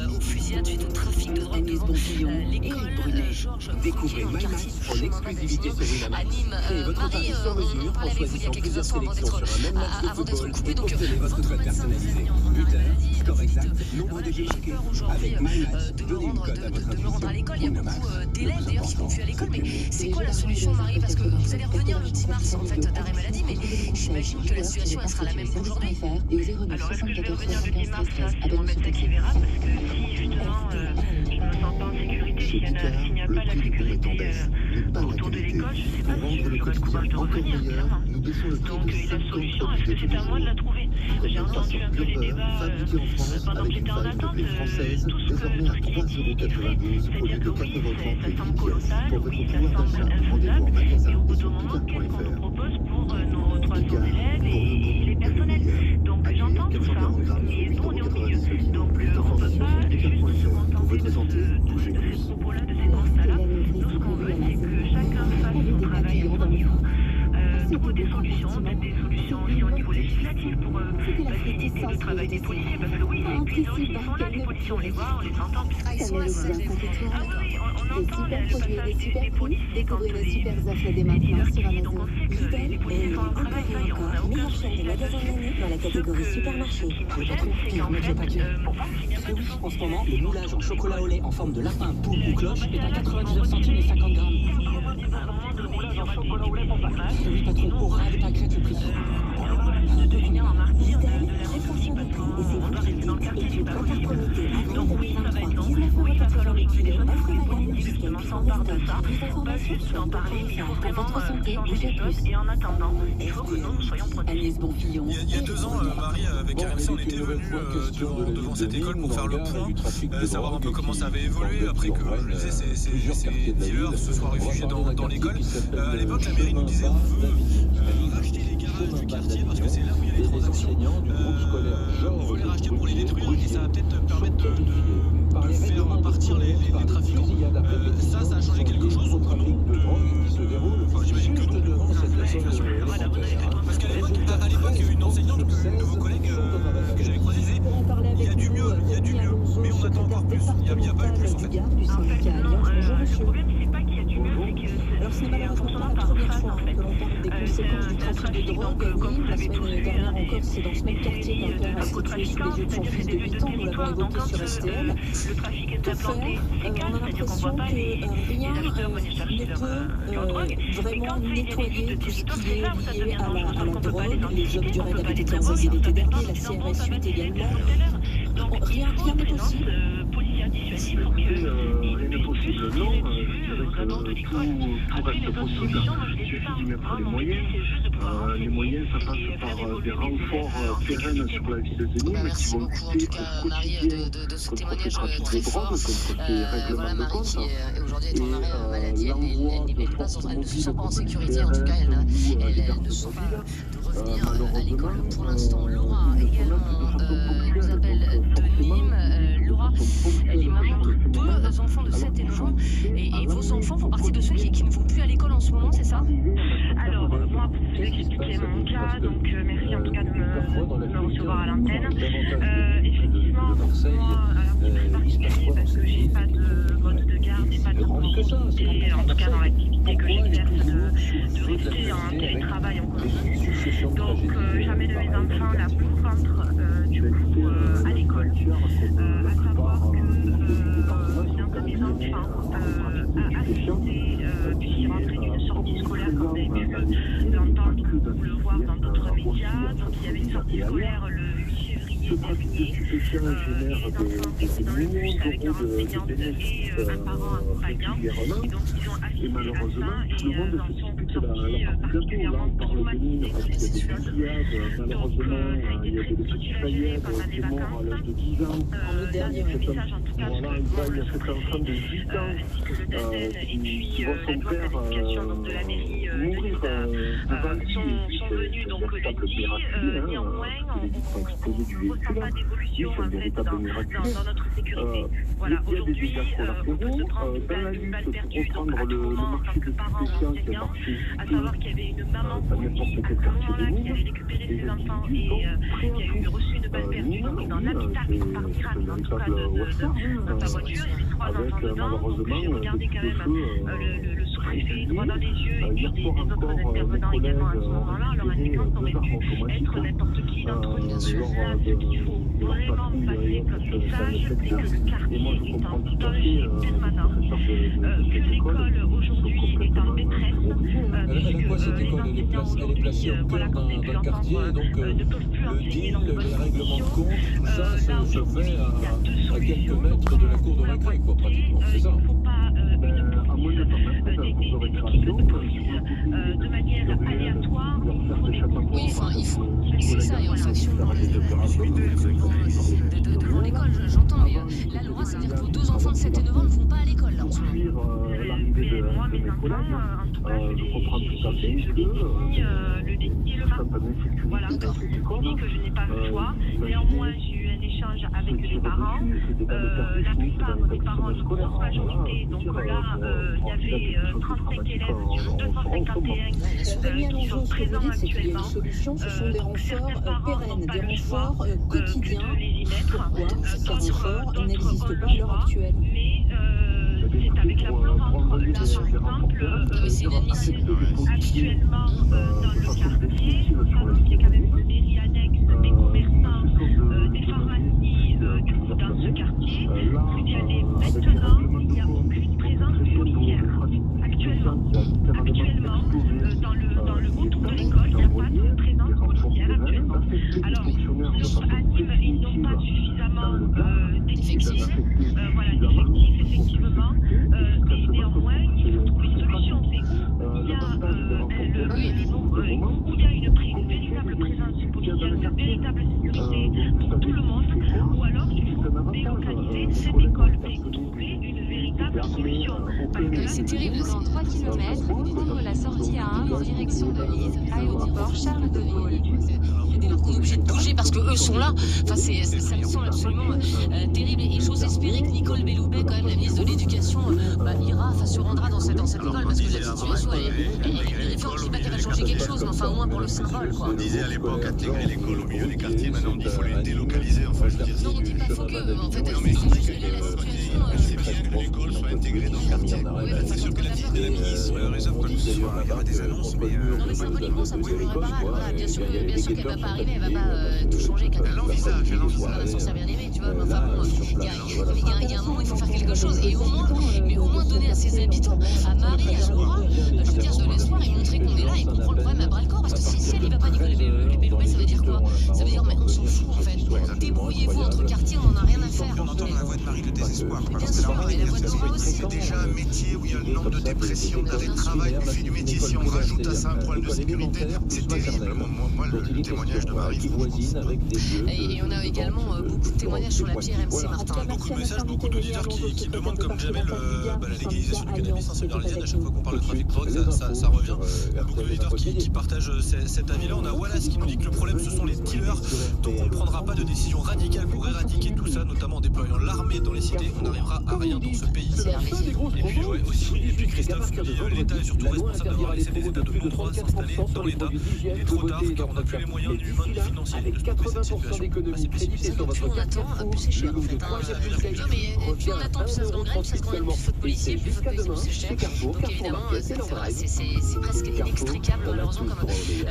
aux fusillades, suite au trafic de drogue devant l'école Georges Découvrez MyMax en exclusivité sur Winamax. à Nîmes. Créez votre Marie, pari sur mesure on en parlait avec vous il y a choisissant quelques plusieurs instants sélections sur un même match de avant d'être football coupé. et Donc, obtenez votre votre code médecin personnalisé. enseignant en Buteur, maladie, score vous dites, exact, nombre de jeux j'ai marqués. peur aujourd'hui Avec MyMax, de me donnez une rendre cote à votre à l'école. Il y a Winamax. beaucoup d'élèves d'ailleurs qui ne vont plus à l'école. Mais c'est quoi la solution, Marie? Parce que vous allez revenir le 10 mars en fait d'arrêt maladie, mais j'imagine que la situation elle sera la même qu'aujourd'hui. Alors est-ce que je vais revenir le 10 mars? Ça, c'est mon médecin qui verra, parce que si justement je me sens pas en sécurité, s'il n'y a pas la sécurité autour de l'école, je sais pas si j'aurai le courage de revenir, clairement. Donc la solution, est-ce que c'est à moi de la trouver? J'ai entendu un peu les débats pendant que j'étais en attente, tout ce qui est dit, c'est-à-dire que oui, ça semble colossal, oui, ça semble infaisable, et au bout d'un moment, qu'est-ce qu'on nous propose pour nos 300 élèves et les personnels? Donc j'entends tout ça, mais nous on est au milieu, donc on ne peut pas juste se contenter de ces propos-là, de ces constats-là. Nous ce qu'on veut, c'est que chacun fasse son travail à son niveau, trouve des solutions, peut-être des solutions aussi au niveau législatif pour faciliter le travail des policiers, parce que oui, les clients aussi sont là, les policiers, on les voit, on les entend. Ils sont là, c'est Ah oui, on entend le passage des policiers quand les dealers qui crient, donc on sait que les policiers sont en travail, on n'a aucun souci là-dessus. dans la catégorie supermarché. Ce qui me gêne, c'est qu'en fait, pour moi, s'il n'y a pas de En ce moment, le moulage en chocolat au lait en forme de lapin, poule ou cloche est à 99 centimes et 50 grammes. Oui, patron, au ras des pâquerettes le prix. De devenir un martyr de la République, parce qu'on doit rester dans le quartier, c'est pas possible. Donc oui, ça va être long, oui, il va falloir les téléphoner pour que les policiers justement s'emparent de ça, pas juste en parler, mais il faut vraiment changer les choses, et en attendant, il faut que nous soyons protégés. Il y a 2 ans, Marie, avec RMC, on était venu devant cette école pour faire le point, savoir un peu comment ça avait évolué après que, je le disais, ces dealers se soient réfugiés dans l'école. À l'époque, la mairie nous disait, on veut racheter les garages du quartier parce que c'est là où il y a les transactions. On veut les racheter pour les détruire et ça va peut-être permettre de faire partir les trafiquants. Ça a changé quelque chose ou non? Enfin, j'imagine que non. Parce qu'à l'époque, une enseignante de vos collègues que j'avais croisée disait il y a du mieux, mais on attend encore plus. Il n'y a pas eu plus en fait. En fait, non, le problème, c'est pas qu'il y a du mieux, c'est que c'est un consonant par face en fait. C'est un trafic, donc comme vous l'avez tous vu, des narcotrafiquants, c'est-à-dire que c'est des jeux de territoire, donc quand le trafic est implanté, c'est calme, c'est-à-dire qu'on ne voit pas les acheteurs venir chercher leur drogue, et quand il y a des visites de territoire, c'est là où ça devient dangereux, sauf qu'on ne peut pas les anticiper, on ne peut pas les prévoir, on ne peut pas donc ça va tirer des fausses élèves. Donc il faut une présence policière dissuasive pour qu'ils puissent tirer dessus aux abords de l'école. Après les autres solutions, moi je les ai pas. Mon idée c'est juste de pouvoir rentrer les moyens, ça passe par des renforts pérennes sur la ville de Nîmes. Merci beaucoup en tout cas Marie de ce témoignage très fort. Voilà Marie qui aujourd'hui est en arrêt maladie, elle ne se sent pas en sécurité, en tout cas elle ne sent pas de revenir à l'école pour l'instant. Laura également nous appelle de Nîmes. Laura, elle est maman de 2 enfants de 7 et 9 ans et vos enfants font partie de ceux qui ne vont plus à l'école en ce moment, c'est ça? Alors moi pour vous expliquer mon cas, donc merci en tout cas de me recevoir à l'antenne. Effectivement, moi à un petit particulier parce que j'ai pas de mode de garde, j'ai pas de possibilité, en tout cas dans l'activité que j'exerce, de rester en télétravail en continu. Donc j'amène mes enfants là pour rentrer du coup à l'école. À savoir que l'un de mes enfants a assisté, puisqu'il rentrait d'une sortie scolaire comme vous avez pu l'entendre ou le voir dans d'autres médias. Donc il y avait une sortie scolaire le 8 février. Ce trafic de stupéfiants génère des millions d'euros de bénéfices régulièrement. Et malheureusement, tout le monde se dispute la part du gâteau. Là, on parle de mines parce qu'il y a des fusillades. Malheureusement, il y a des petits Fayed qui est mort à l'âge de 10 ans. Voilà, il y a cet enfant de 8 ans qui voit son père mourir devant lui. C'est un véritable miracle. Les vitres sont explosées du véhicule. Oui, c'est un véritable miracle. Il y a des dégâts collatéraux. Dans la lutte pour reprendre le marché de stupéfiants, qui est un marché dans n'importe quel quartier de Nîmes, les individus sont prêts à tout. Nîmes, c'est un véritable western avec malheureusement des coups de feu précis. Hier soir encore, mes collègues ont tiré 2 armes automatiques lors de leur patrouille sur le secteur. Et moi je comprends tout à fait cette école aujourd'hui est en détresse. Elle a quoi cette école? Elle est placée au cœur d'un quartier, donc le deal, les règlements de compte, tout ça se fait à quelques mètres de la cour de récré, quoi, pratiquement, c'est ça? À moins de 100 mètres de la cour de récréation, de manière aléatoire. Oui, enfin, il faut. C'est ça, et en faction devant l'école, j'entends, mais la loi, ça veut dire que vos 2 enfants de 7 et 9 ans ne vont pas à l'école, là, en ce moment. L'arrivée de mes collègues, je comprends tout à fait que le défi et le marteau. Voilà, je dis que je n'ai pas le choix. Néanmoins, j'ai eu un échange avec les parents. La plupart des parents ont une grosse majorité. Donc là, il y avait 35 élèves sur 251 qui sont présents actuellement. Ce sont des renforts pérennes, des renforts quotidiens. Pourquoi ces renforts n'existent pas à l'heure actuelle? C'est avec la volonté, bien sûr, c'est inadmissible. Actuellement, dans le quartier, il y a quand même une mairie annexe, des commerçants, des pharmacies dans ce quartier. Vous y allez maintenant, il n'y a aucune présence policière. Actuellement, dans le autour de l'école, il n'y a pas de présence policière actuellement. Alors, à Nîmes, ils n'ont pas suffisamment d'effectifs. Voilà, d'effectifs, effectivement. Néanmoins, il faut trouver une solution. Il y a où il y a une véritable présence policière, une véritable sécurité pour tout le monde, ou alors il faut délocaliser cette école et trouver une véritable solution. C'est terrible. Dans 3 km, prendre la sortie A1 en direction de Lise, aéroport Charles de Gaulle. Dès lors qu'on est obligé de bouger parce qu'eux sont là, enfin, ça me semble absolument terrible. Et j'ose espérer que Nicole Belloubet, quand même, la ministre de l'Éducation, se rendra dans cette école parce que la situation, elle est forte. Je ne dis pas qu'elle va changer quelque chose, mais enfin, au moins pour le symbole, quoi. On disait à l'époque, intégrer l'école au milieu des quartiers, maintenant on dit qu'il faut les délocaliser. Enfin, je veux dire, non, on ne dit pas faut que, en fait, non, mais c'est bien que l'école soit intégrée dans le quartier. C'est sûr que la visite de la ministre réserve pas ce soir, il y aura des annonces, mais... Non, mais symboliquement, ça me semble pas mal. Voilà, bien sûr qu'elle ne va pas arriver, elle ne va pas tout changer. Elle l'envisage, elle l'envisage. Un ascenseur bien aimé, tu vois, mais enfin bon, il y a un moment, il faut faire quelque chose. Et au moins donner à ses habitants, à Marie, à Laura, je veux dire, de l'espoir et montrer qu'on est là et qu'on prend le problème à bras le corps. Parce que si elle n'y va pas, Nicole Belloubet, ça veut dire quoi? Ça veut dire, mais on s'en fout, en fait. Débrouillez-vous entre quartiers, on n'en a rien à faire. On entend dans la voix de Marie le désespoir. Bien sûr, et la voix de Laura aussi. C'est déjà un métier où il y a le nombre de dépression, d'arrêt de travail, du fait du métier. Si on rajoute à ça un problème de sécurité, c'est terrible. Moi, le témoignage de Marie, et on a également beaucoup de témoignages sur l'appli RMC, Martin. Beaucoup de messages, beaucoup d'auditeurs qui demandent, comme Jamel, la légalisation du cannabis. Ça veut dire, à chaque fois qu'on parle de trafic de drogue, ça revient. Il y a beaucoup d'auditeurs qui partagent cet avis-là. On a Wallace qui nous dit que le problème, ce sont les dealers. Donc on ne prendra pas de décision radicale pour éradiquer tout ça, notamment en déployant l'armée dans les cités. On n'arrivera à rien dans ce pays. Et puis Christophe nous dit l'État est surtout responsable d'avoir laissé des États de non-droit s'installer dans l'État. Il est trop tard car on n'a plus les moyens ni humains ni financiers de stopper cette situation. C'est pessimiste. Plus on attend, plus c'est cher en fait. Mais plus on attend, plus ça se gangrène, plus ça se gangrène, plus faute policier, plus faute policier, plus c'est cher. Donc évidemment, c'est presque inextricable malheureusement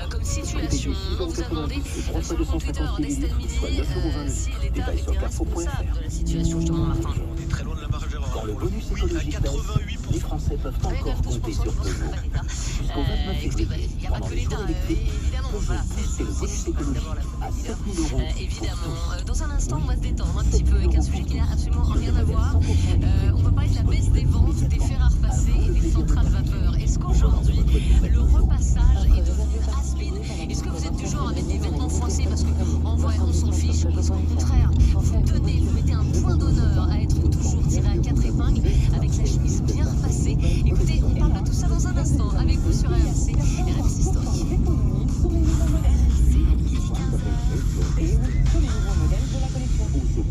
comme situation. On vous a demandé sur le compte Twitter d'Estelle Midi si l'État était responsable de la situation, justement, Martin. On est très loin de la marge d'erreur. Quand le bonus Oui, à écologique baisse, 88%. les Français peuvent encore compter sur Peugeot. Jusqu'au 29 février, Il n'y a pas que l'État, évidemment. Voilà, c'est le bonus écologique à 7 000 €. Évidemment. Dans un instant, on va se détendre un petit peu avec un sujet qui n'a absolument rien à voir. On va parler de la baisse des ventes des fers à repasser et des centrales vapeur. Est-ce qu'aujourd'hui, le repassage est devenu has-been? Est-ce que vous êtes du genre à mettre des vêtements froissés parce qu'en vrai, on s'en fiche? Est-ce qu'au contraire, vous tenez, vous mettez un point d'honneur à être toujours tiré à 4 épingles avec la chemise bien repassée? Écoutez, on parle de tout ça dans un instant avec vous sur RMC, RMC Story.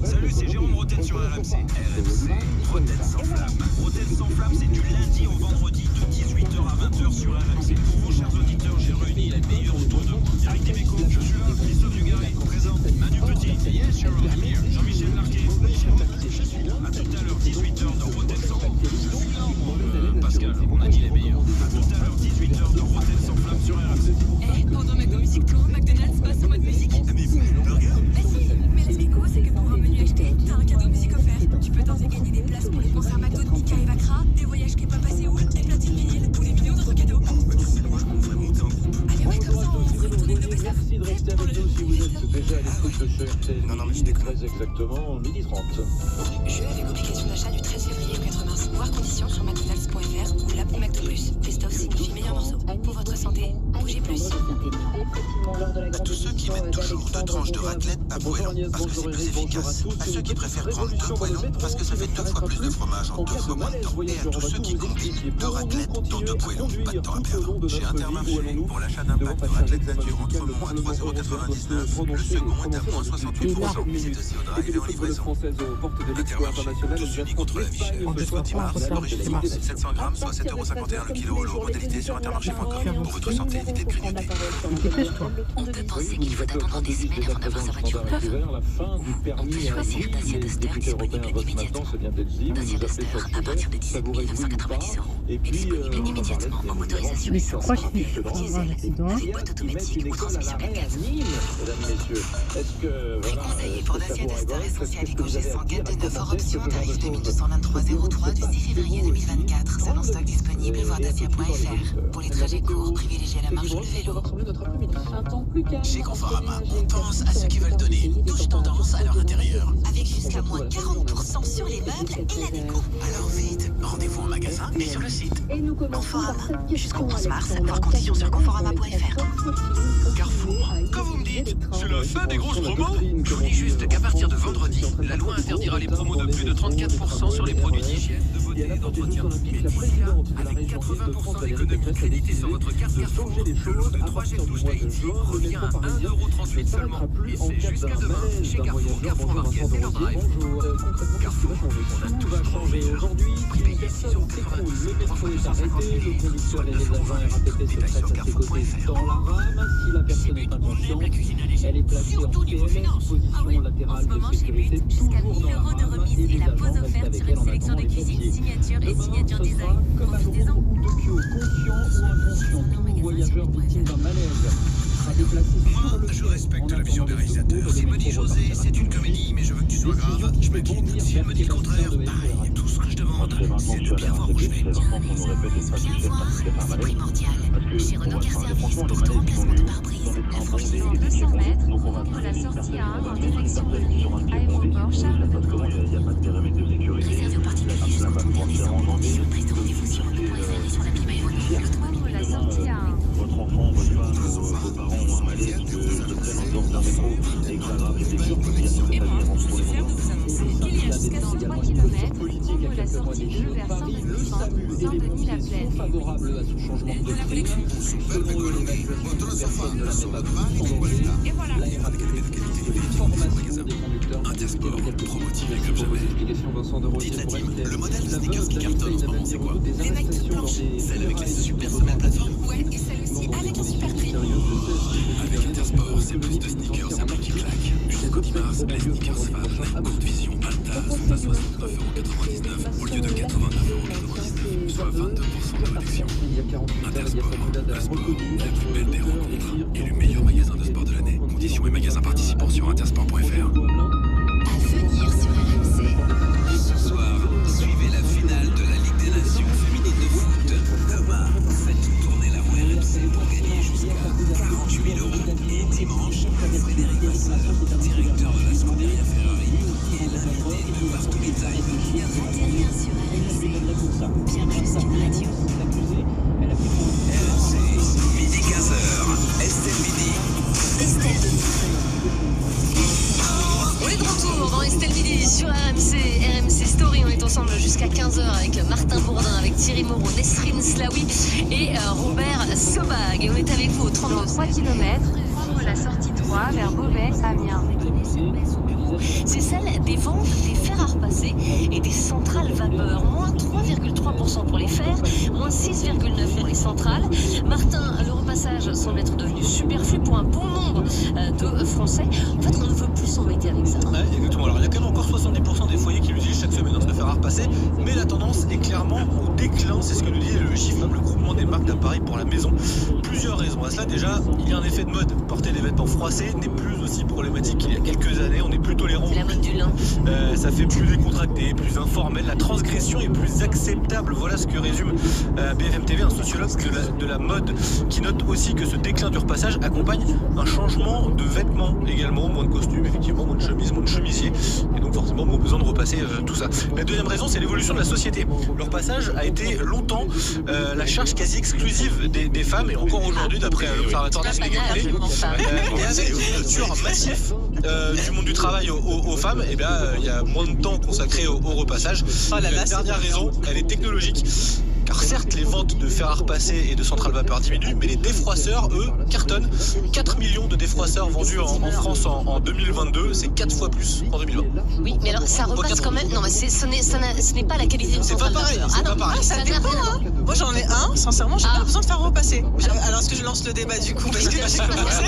Salut, c'est Jérôme Rotten sur RMC. RMC, Rotten sans flamme. Rotten sans flamme, c'est du lundi au vendredi de 18h à 20h sur RMC. Pour vos chers auditeurs, j'ai réuni les meilleurs autour de vous. Eric Dimeco, je suis là. Christophe Dugarry, présent. Manu Petit, yes, you're here. Jean-Michel Larquet, je suis là. À tout à l'heure, 18h dans Rotten sans flamme. Pascal, on a dit les meilleurs. À tout à l'heure, 18h dans Rotten sans flamme sur RMC. Pendant McDo Music Tour, McDonald's passe en mode musique. Mais vous, le regard. Mais le Bico, c'est que pour un menu acheté, t'as un cadeau musique offert. Tu peux tenter gagner des places pour les concerts McDo de Mika et Vakra, des voyages qui est pas passé ouf, des platines vinyle ou des millions d'autres cadeaux. Moi, je m'en ferais monter en groupe. Allez, ouais, comme ça, on ferait retourner nos best-of. Merci de rester avec nous si vous êtes déjà à l'écoute de ce RTL. Non, mais je déconne. Très exactement, 12h30. Jeu avec obligation d'achat du 13 février au 4 mars. Voir conditions sur mcdonalds.fr ou l'app McDo Plus. Best-of signifie meilleur morceau. Pour votre santé, bougez plus. À tous ceux qui mettent toujours 2 tranches de raclette à poêlon parce que c'est plus efficace. À ceux qui préfèrent prendre un poêlon parce que ça fait 2 fois plus de fromage en 2 fois moins de temps. Et à tous ceux qui combinent 2 raclettes dans 2 poêlons. Pas de temps à perdre. Chez Intermarché, pour l'achat d'un pack de raclette nature entre moins à 3,99 €, le second est à moins 68%. C'est aussi au drive et en livraison. Intermarché, tous unis contre la vie chère. Jusqu'au 10 mars, l'origine France, 700 grammes, soit 7,51 € le kilo au lot. Modalité sur intermarché.com. Pour votre santé, évitez de grignoter. On peut penser qu'il faut attendre des semaines avant d'avoir sa voiture neuve. La fin du permis à Choisir Dacia Duster disponible immédiatement. Dacia Duster à partir de 17 990 € et disponible immédiatement en motorisation essence, diesel, avec boîte automatique ou transmission 4x4. Mesdames, messieurs, est-ce que Conseillé pour Dacia Duster essentiel Eco G104 de 9 hors option, tarif 2223,03 du 6 février 2024. Salon stock disponible, voir dacia.fr. Pour les trajets courts, privilégiez la marche ou le vélo. Chez Conforama, on pense à ceux qui veulent donner une touche tendance à leur intérieur. Avec jusqu'à moins 40% sur les meubles et la déco. Alors vite, rendez-vous en magasin et sur le site. Conforama, jusqu'au 11 mars, voir conditions sur conforama.fr. Carrefour, quand vous me dites, c'est la fin des grosses promos, je vous dis juste qu'à partir de vendredi, la loi interdira les promos de plus de 34% sur les produits d'hygiène, de beauté et d'entretien. Mais d'ici là, avec 80% d'économie créditée sur votre carte Carrefour, le lot de 3 G touche Tahiti revient à 1,38 € seulement. Et c'est jusqu'à demain chez Carrefour, Carrefour Market et leur drive. Carrefour, on a tout changé aujourd'hui. Prix payé 6,90 €. Le métro est arrêté, le conducteur et les agents RATP se pressent à ses côtés dans la rame. Si la personne est inconsciente, elle est placée en PLS, position latérale de sécurité, toujours dans la rame, et les agents restent avec elle en attendant les pompiers. Demain, ce sera comme à Londres ou Tokyo, conscient ou inconscient, tout voyageur victime d'un malaise sera déplacé sur le Je respecte la vision des réalisateurs. Si me dit José, c'est une comédie, mais je veux que tu sois grave. Je me quitte. Si elle me dit le contraire, pareil. Tout ce que je demande, c'est de bien voir où je vais. Bien voir, c'est primordial. Chez Renault Car Service, pour tout remplacement de pare-brise, En franchissant 200 mètres, prendre la sortie A1 en direction de Lille, aéroport Charles de Gaulle. Réservé aux particuliers jusqu'au 31 décembre. Prise de rendez-vous sur Renault.fr et sur l'appli MyRenault. Prendre la sortie A1. Votre enfant, votre femme, vos parents ont un malaise que le train en dehors d'un métro et que ça va arriver sur le Et moi, je suis fière de vous annoncer qu'il y a jusqu'à 103 km, prendre la sortie 2 vers Saint-Denis-la-Plaine. favorable à ce changement de doctrine. Selon eux, l'évacuation de personnes ne la met pas plus en danger. Et voilà. La RATP précise que les formations des conducteurs Intersport, promotivé comme jamais. explications Vincent de Rosier Dites pour intime, RTL. le modèle La sneakers veuve qui d'Anita cartonne en ce moment, c'est quoi? Des arrestations dans des Celle avec les super funérailles semelles plateforme. Ouais, et celle aussi avec un super prix. Avec Intersport, c'est plus de sneakers et un prix qui claque. Une jusqu'au 10 mars, les sneakers femmes Courte Vision Alta sont à 69,99€ au lieu de 89,99€, soit 22% de réduction. Intersport, le sport, la plus belle des rencontres et le meilleur magasin de sport de l'année. Conditions et magasins participants sur intersport.fr. À venir sur RMC. Ce soir, suivez la finale de la Ligue des Nations féminine de foot. Demain, faites tourner la roue RMC pour gagner jusqu'à 48 000€. Et dimanche, Frédéric Vassal, directeur de la Scuderia Ferrari, qui est l'invité de Partout les Time. Atterrir sur RMC. Bien plus qu'une radio. RMC, midi 15h, Estelle Midi. Estelle Midi. On est de retour dans Estelle Midi sur RMC Story. On est ensemble jusqu'à 15h avec Martin Bourdin, avec Thierry Moreau, Nesrine Slaoui et Robert Sobag. Et on est avec vous au 33 km, prendre la sortie 3 vers Beauvais, Amiens. C'est celle des ventes des fers à repasser et des centrales vapeur. Moins 3,3% pour les fers, moins 6,9% pour les centrales. Martin, le repassage semble être devenu superflu pour un bon nombre de Français. En fait, on ne veut plus s'embêter avec ça. Ouais, exactement. Alors, il y a quand même encore 70% des foyers qui l'utilisent chaque semaine, ce fer à repasser. Mais la tendance est clairement au déclin. C'est ce que nous dit le GIFM, le groupement des marques d'appareils pour la maison. Plusieurs raisons à cela. Déjà, il y a un effet de mode. Porter des vêtements froissés n'est plus aussi problématique qu'il y a quelques années. On est plus tolérant. C'est la mode du lin. Ça fait plus décontracté, plus informel. La transgression est plus acceptable. Voilà ce que résume BFM TV, un sociologue de la mode, qui note aussi que ce déclin du repassage accompagne un changement de vêtements également. Moins de costumes, effectivement, moins de chemises, moins de chemisiers. Et donc forcément, moins besoin de repasser tout ça. La deuxième raison, c'est l'évolution de la société. Le repassage a été longtemps la charge quasi exclusive des femmes. Et encore aujourd'hui, d'après l'Observatoire national de l'égalité, et avec le retour massif du monde du travail aux femmes, et bien il y a moins de temps consacré au repassage. La dernière raison, elle est technologique. Car certes, les ventes de fer à repasser et de centrales vapeur diminuent, mais les défroisseurs, eux, cartonnent. 4 millions de défroisseurs vendus en France en 2022, c'est 4 fois plus qu'en 2020. Oui, mais alors ça repasse quand même. Non, mais ce n'est pas la qualité d'une centrale vapeur. C'est pas pareil. Ça dépend, hein. Moi j'en ai un, sincèrement, j'ai pas besoin de faire repasser. Alors est-ce que je lance le débat du coup? Parce que j'ai commencé.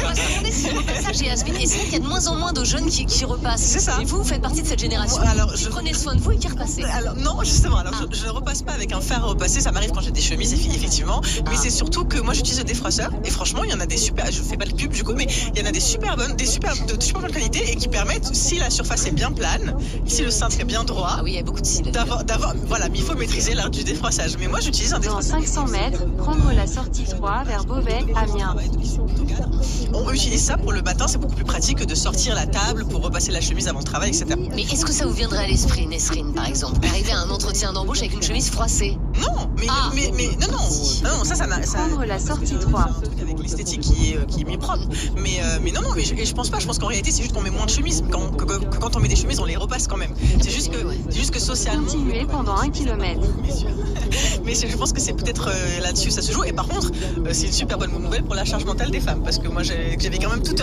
Et c'est vrai qu'il y a de moins en moins de jeunes qui repassent. C'est ça. Et vous faites partie de cette génération. Alors, qui prenez soin de vous et qui repassez. Alors non, justement. Alors je ne repasse pas avec un fer à repasser. Ça m'arrive quand j'ai des chemises, effectivement. Mais c'est surtout que moi j'utilise le défroisseur. Et franchement, il y en a des super. Je fais pas de pub du coup, mais il y en a des super bonnes, de super bonne qualité et qui permettent, si la surface est bien plane, si le cintre est bien droit. Ah oui, il y a beaucoup de styles. Voilà, mais il faut maîtriser l'art du défroissage. Mais moi j'utilise un défroisseur. Dans 500 mètres, prendre la sortie 3 vers Beauvais, Amiens. On utilise ça pour le matin, c'est beaucoup plus pratique que de sortir la table pour repasser la chemise avant le travail, etc. Mais est-ce que ça vous viendrait à l'esprit, Nesrine, par exemple, d'arriver à un entretien d'embauche avec une chemise froissée? Non, mais non, ça n'a. Prendre la sortie 3. Avec l'esthétique qui est mis propre. Mais je pense pas. Je pense qu'en réalité, c'est juste qu'on met moins de chemises. Quand on met des chemises, on les repasse quand même. C'est juste que socialement. Continuez pendant 1 kilomètre. Mais je pense que c'est peut-être là-dessus ça se joue. Et par contre, c'est une super bonne nouvelle pour la charge mentale des femmes. Parce que moi, j'avais quand même toute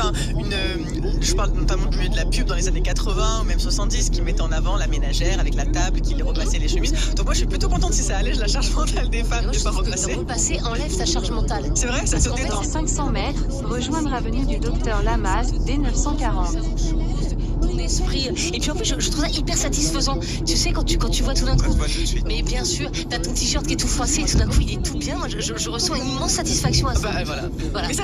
je parle notamment de la pub dans les années 80 ou même 70 qui mettait en avant la ménagère avec la table qui repassait les chemises. Donc moi, je suis plutôt contente si ça allège la charge mentale des femmes de pas repasser. Repasser enlève ta charge mentale. C'est vrai, ça se détend. Dans 500 mètres, rejoindre avenue du Docteur Lamas dès 940. Ton esprit. Et puis en plus, je trouve ça hyper satisfaisant. Tu sais, quand tu vois tout d'un coup. Mais bien sûr, t'as ton t-shirt qui est tout froissé et tout d'un coup il est tout bien. Moi, je ressens une immense satisfaction à ça. Voilà.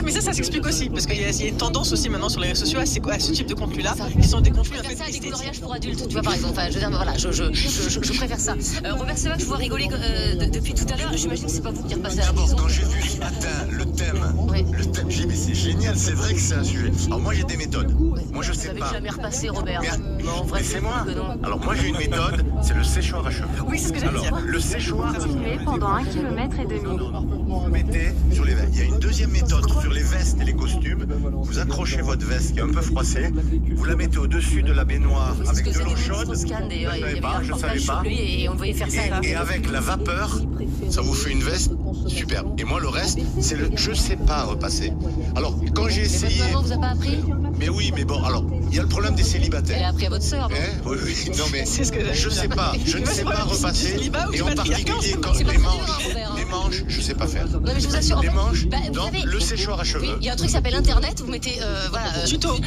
Mais ça s'explique aussi. Parce qu'il y a une tendance aussi maintenant sur les réseaux sociaux à ce type de contenu-là. Qui sont des contenus un peu esthétiques. Des coloriages pour adultes, tu vois, par exemple. Enfin, je veux dire, voilà, je préfère ça. Robert Sebag, je vois rigoler depuis tout à l'heure. J'imagine que c'est pas vous qui repassez à la maison. Quand j'ai vu ce matin le thème, j'ai dit mais c'est génial, c'est vrai que c'est un sujet. Alors moi j'ai des méthodes. Moi je sais pas. Vous n'avez jamais repassé, Robert. Non, vrai, c'est moi. Alors moi j'ai une méthode, c'est le séchoir à cheveux. Oui, c'est ce que j'allais dire. Le séchoir. Continuez pendant 1,5 km. Vous mettez sur les vestes. Il y a une deuxième méthode sur les vestes et les costumes. Vous accrochez votre veste qui est un peu froissée. Vous la mettez au-dessus de la baignoire avec de l'eau chaude. Je savais pas. Et on voyait faire ça. Et avec la vapeur, ça vous fait une veste superbe. Et moi le reste, c'est je sais pas repasser. Alors quand j'ai essayé. Votre maman vous a pas appris? Mais oui, mais bon, alors il y a le problème des célibataires. Elle a appris à votre sœur. Oui, non mais C'est ce que j'allais je dire. sais pas repasser. Et en particulier quand les manches, je sais pas faire. Non mais je vous assure, Les manches, vous non, savez, le séchoir à cheveux. oui, il y a un truc qui s'appelle Internet, vous mettez tuto,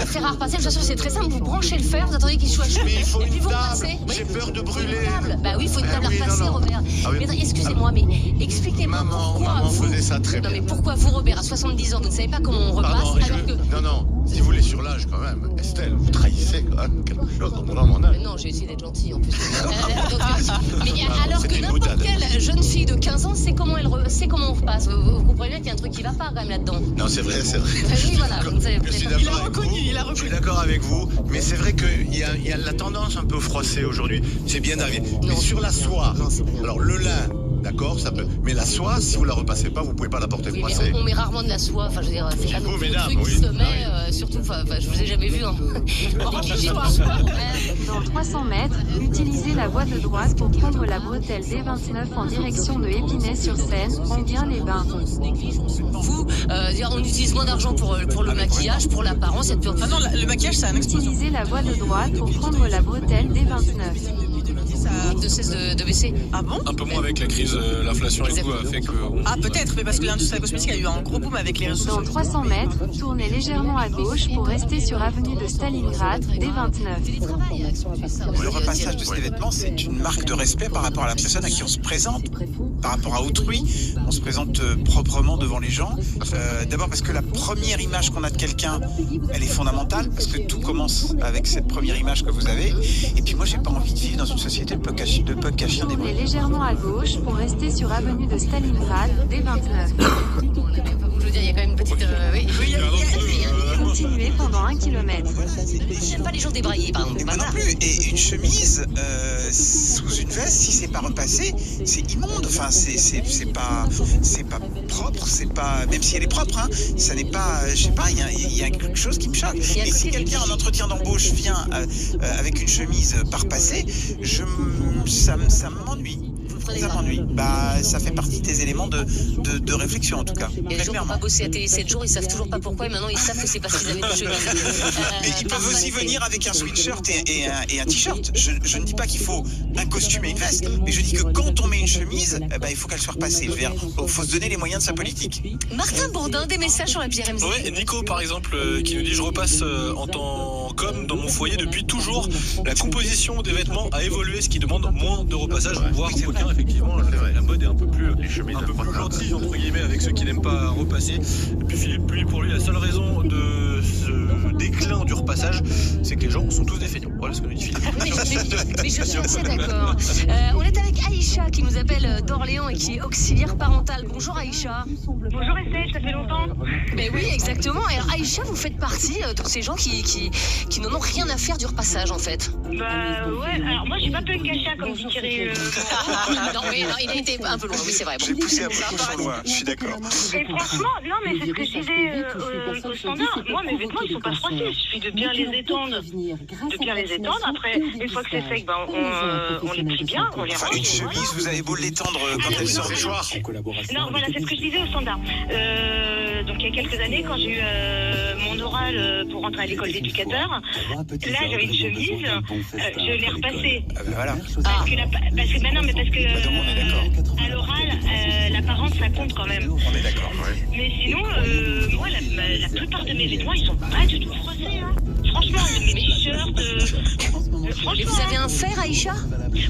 fer à repasser, je vous assure c'est très simple, vous branchez le fer, vous attendez qu'il soit chaud, Mais il faut et puis une vous table, repassez. j'ai peur de brûler. Bah oui, il faut une table à oui, repasser, non. Robert. Ah oui. Mais excusez-moi, mais expliquez-moi pourquoi Maman vous... faisait ça très Non bien. mais pourquoi vous, Robert, à 70 ans, vous ne savez pas comment on repasse Pardon, alors que... Non, si vous voulez sur l'âge quand même, Estelle, vous trahissez quand même quelque chose en donnant mon âge. Mais non, j'ai essayé d'être gentil en plus. Mais alors c'était que une n'importe boutade. quelle jeune fille de 15 ans sait comment on repasse. Vous comprenez bien qu'il y a un truc qui va pas quand même là-dedans. Non, c'est vrai. Oui, voilà, vous savez, Je suis peut-être. d'accord je suis d'accord avec vous, mais c'est vrai qu'il y a la tendance un peu froissée aujourd'hui. C'est bien d'arriver. Mais sur la soie, alors le lin, d'accord, ça peut. Mais la soie, si vous la repassez pas, vous pouvez pas la porter Oui, froissée. mais on met rarement de la soie. Enfin, je veux dire, c'est pas non plus le mesdames, truc qui oui. se met, surtout. Enfin, je vous ai jamais vu. Dans 300 mètres, utilisez la voie de droite pour prendre la bretelle D29 en direction de Épinay-sur-Seine, Enghien-les-Bains. Vous, on utilise moins d'argent pour le maquillage, pour l'apparence. Ah non, le maquillage, c'est un explosion. Utilisez la voie de droite pour prendre la bretelle D29. Ça ne cesse de baisser. Ah bon? Un peu moins avec la crise, l'inflation et tout a fait que... Ah peut-être, mais parce que l'industrie de la cosmétique a eu un gros boom avec les réseaux Dans sociaux. 300 mètres, tournez légèrement à gauche pour rester sur avenue de Stalingrad, D29. Le repassage de ces vêtements, c'est une marque de respect par rapport à la personne à qui on se présente, par rapport à autrui. On se présente proprement devant les gens. D'abord parce que la première image qu'on a de quelqu'un, elle est fondamentale, parce que tout commence avec cette première image que vous avez. Et puis moi, j'ai pas envie de vivre dans une société de punk à chien des Tournez légèrement à gauche pour rester sur avenue de Stalingrad, D29. Je veux dire, il y a quand même une petite... Continuez pendant 1 km. J'aime pas les gens débraillés, par exemple. Moi non plus. Et une chemise sous une veste, si c'est pas repassé, c'est immonde. Enfin, c'est pas propre. C'est pas, même si elle est propre, hein, ça n'est pas. Je sais pas. Il y a quelque chose qui me choque. Et si quelqu'un en entretien d'embauche vient avec une chemise pas repassée, ça m'ennuie. Ça m'ennuie. Bah, ça fait partie des éléments de réflexion en tout cas. Il y a des gens qui n'ont pas bossé à télé 7 jours, ils savent toujours pas pourquoi, et maintenant ils savent que c'est parce qu'ils avaient une chemise. Mais ils peuvent aussi venir avec un sweatshirt et un t-shirt. Je ne dis pas qu'il faut un costume et une veste, mais je dis que quand on met une chemise, il faut qu'elle soit repassée. Il faut se donner les moyens de sa politique. Martin Bourdin, des messages sur la PRMZ. Ouais, Nico par exemple, qui nous dit je repasse en tant qu'homme dans mon foyer depuis toujours. La composition des vêtements a évolué, ce qui demande moins de repassage, voire aucun. Effectivement, la mode est un peu plus gentille entre guillemets avec ceux qui n'aiment pas repasser. Et puis Philippe, pour lui, la seule raison de ce déclin du repassage, c'est que les gens sont tous des feignants. Voilà ce que nous dit Philippe. Mais je suis assez d'accord. On est avec Aïcha qui nous appelle d'Orléans et qui est auxiliaire parentale. Bonjour Aïcha. Bonjour Estelle, ça fait longtemps. Mais oui, exactement. Et alors, Aïcha, vous faites partie de ces gens qui n'en ont rien à faire du repassage en fait. Bah ouais, alors moi j'ai pas punk à chat comme dit Thierry. Non mais non, il a été un peu loin, oui c'est vrai. J'ai poussé un peu le cochon loin, je suis d'accord. Et franchement, non mais c'est ce que je disais au standard. Moi mes vêtements ils sont pas froissés, il suffit de bien les étendre. Après, une fois que c'est sec, on les plie bien, on les range. Une chemise, vous avez beau l'étendre quand elle sort du séchoir. Non, voilà, c'est ce que je disais au standard. Donc il y a quelques années, quand j'ai eu mon oral pour rentrer à l'école d'éducateur, là j'avais une chemise, je l'ai repassée. Voilà. Parce que à l'oral, l'apparence ça compte quand même. On est d'accord, ouais. Mais sinon, moi la plupart de mes vêtements ils sont pas du tout froissés. Hein. Franchement, mes t-shirts. Et vous avez un fer, Aïcha?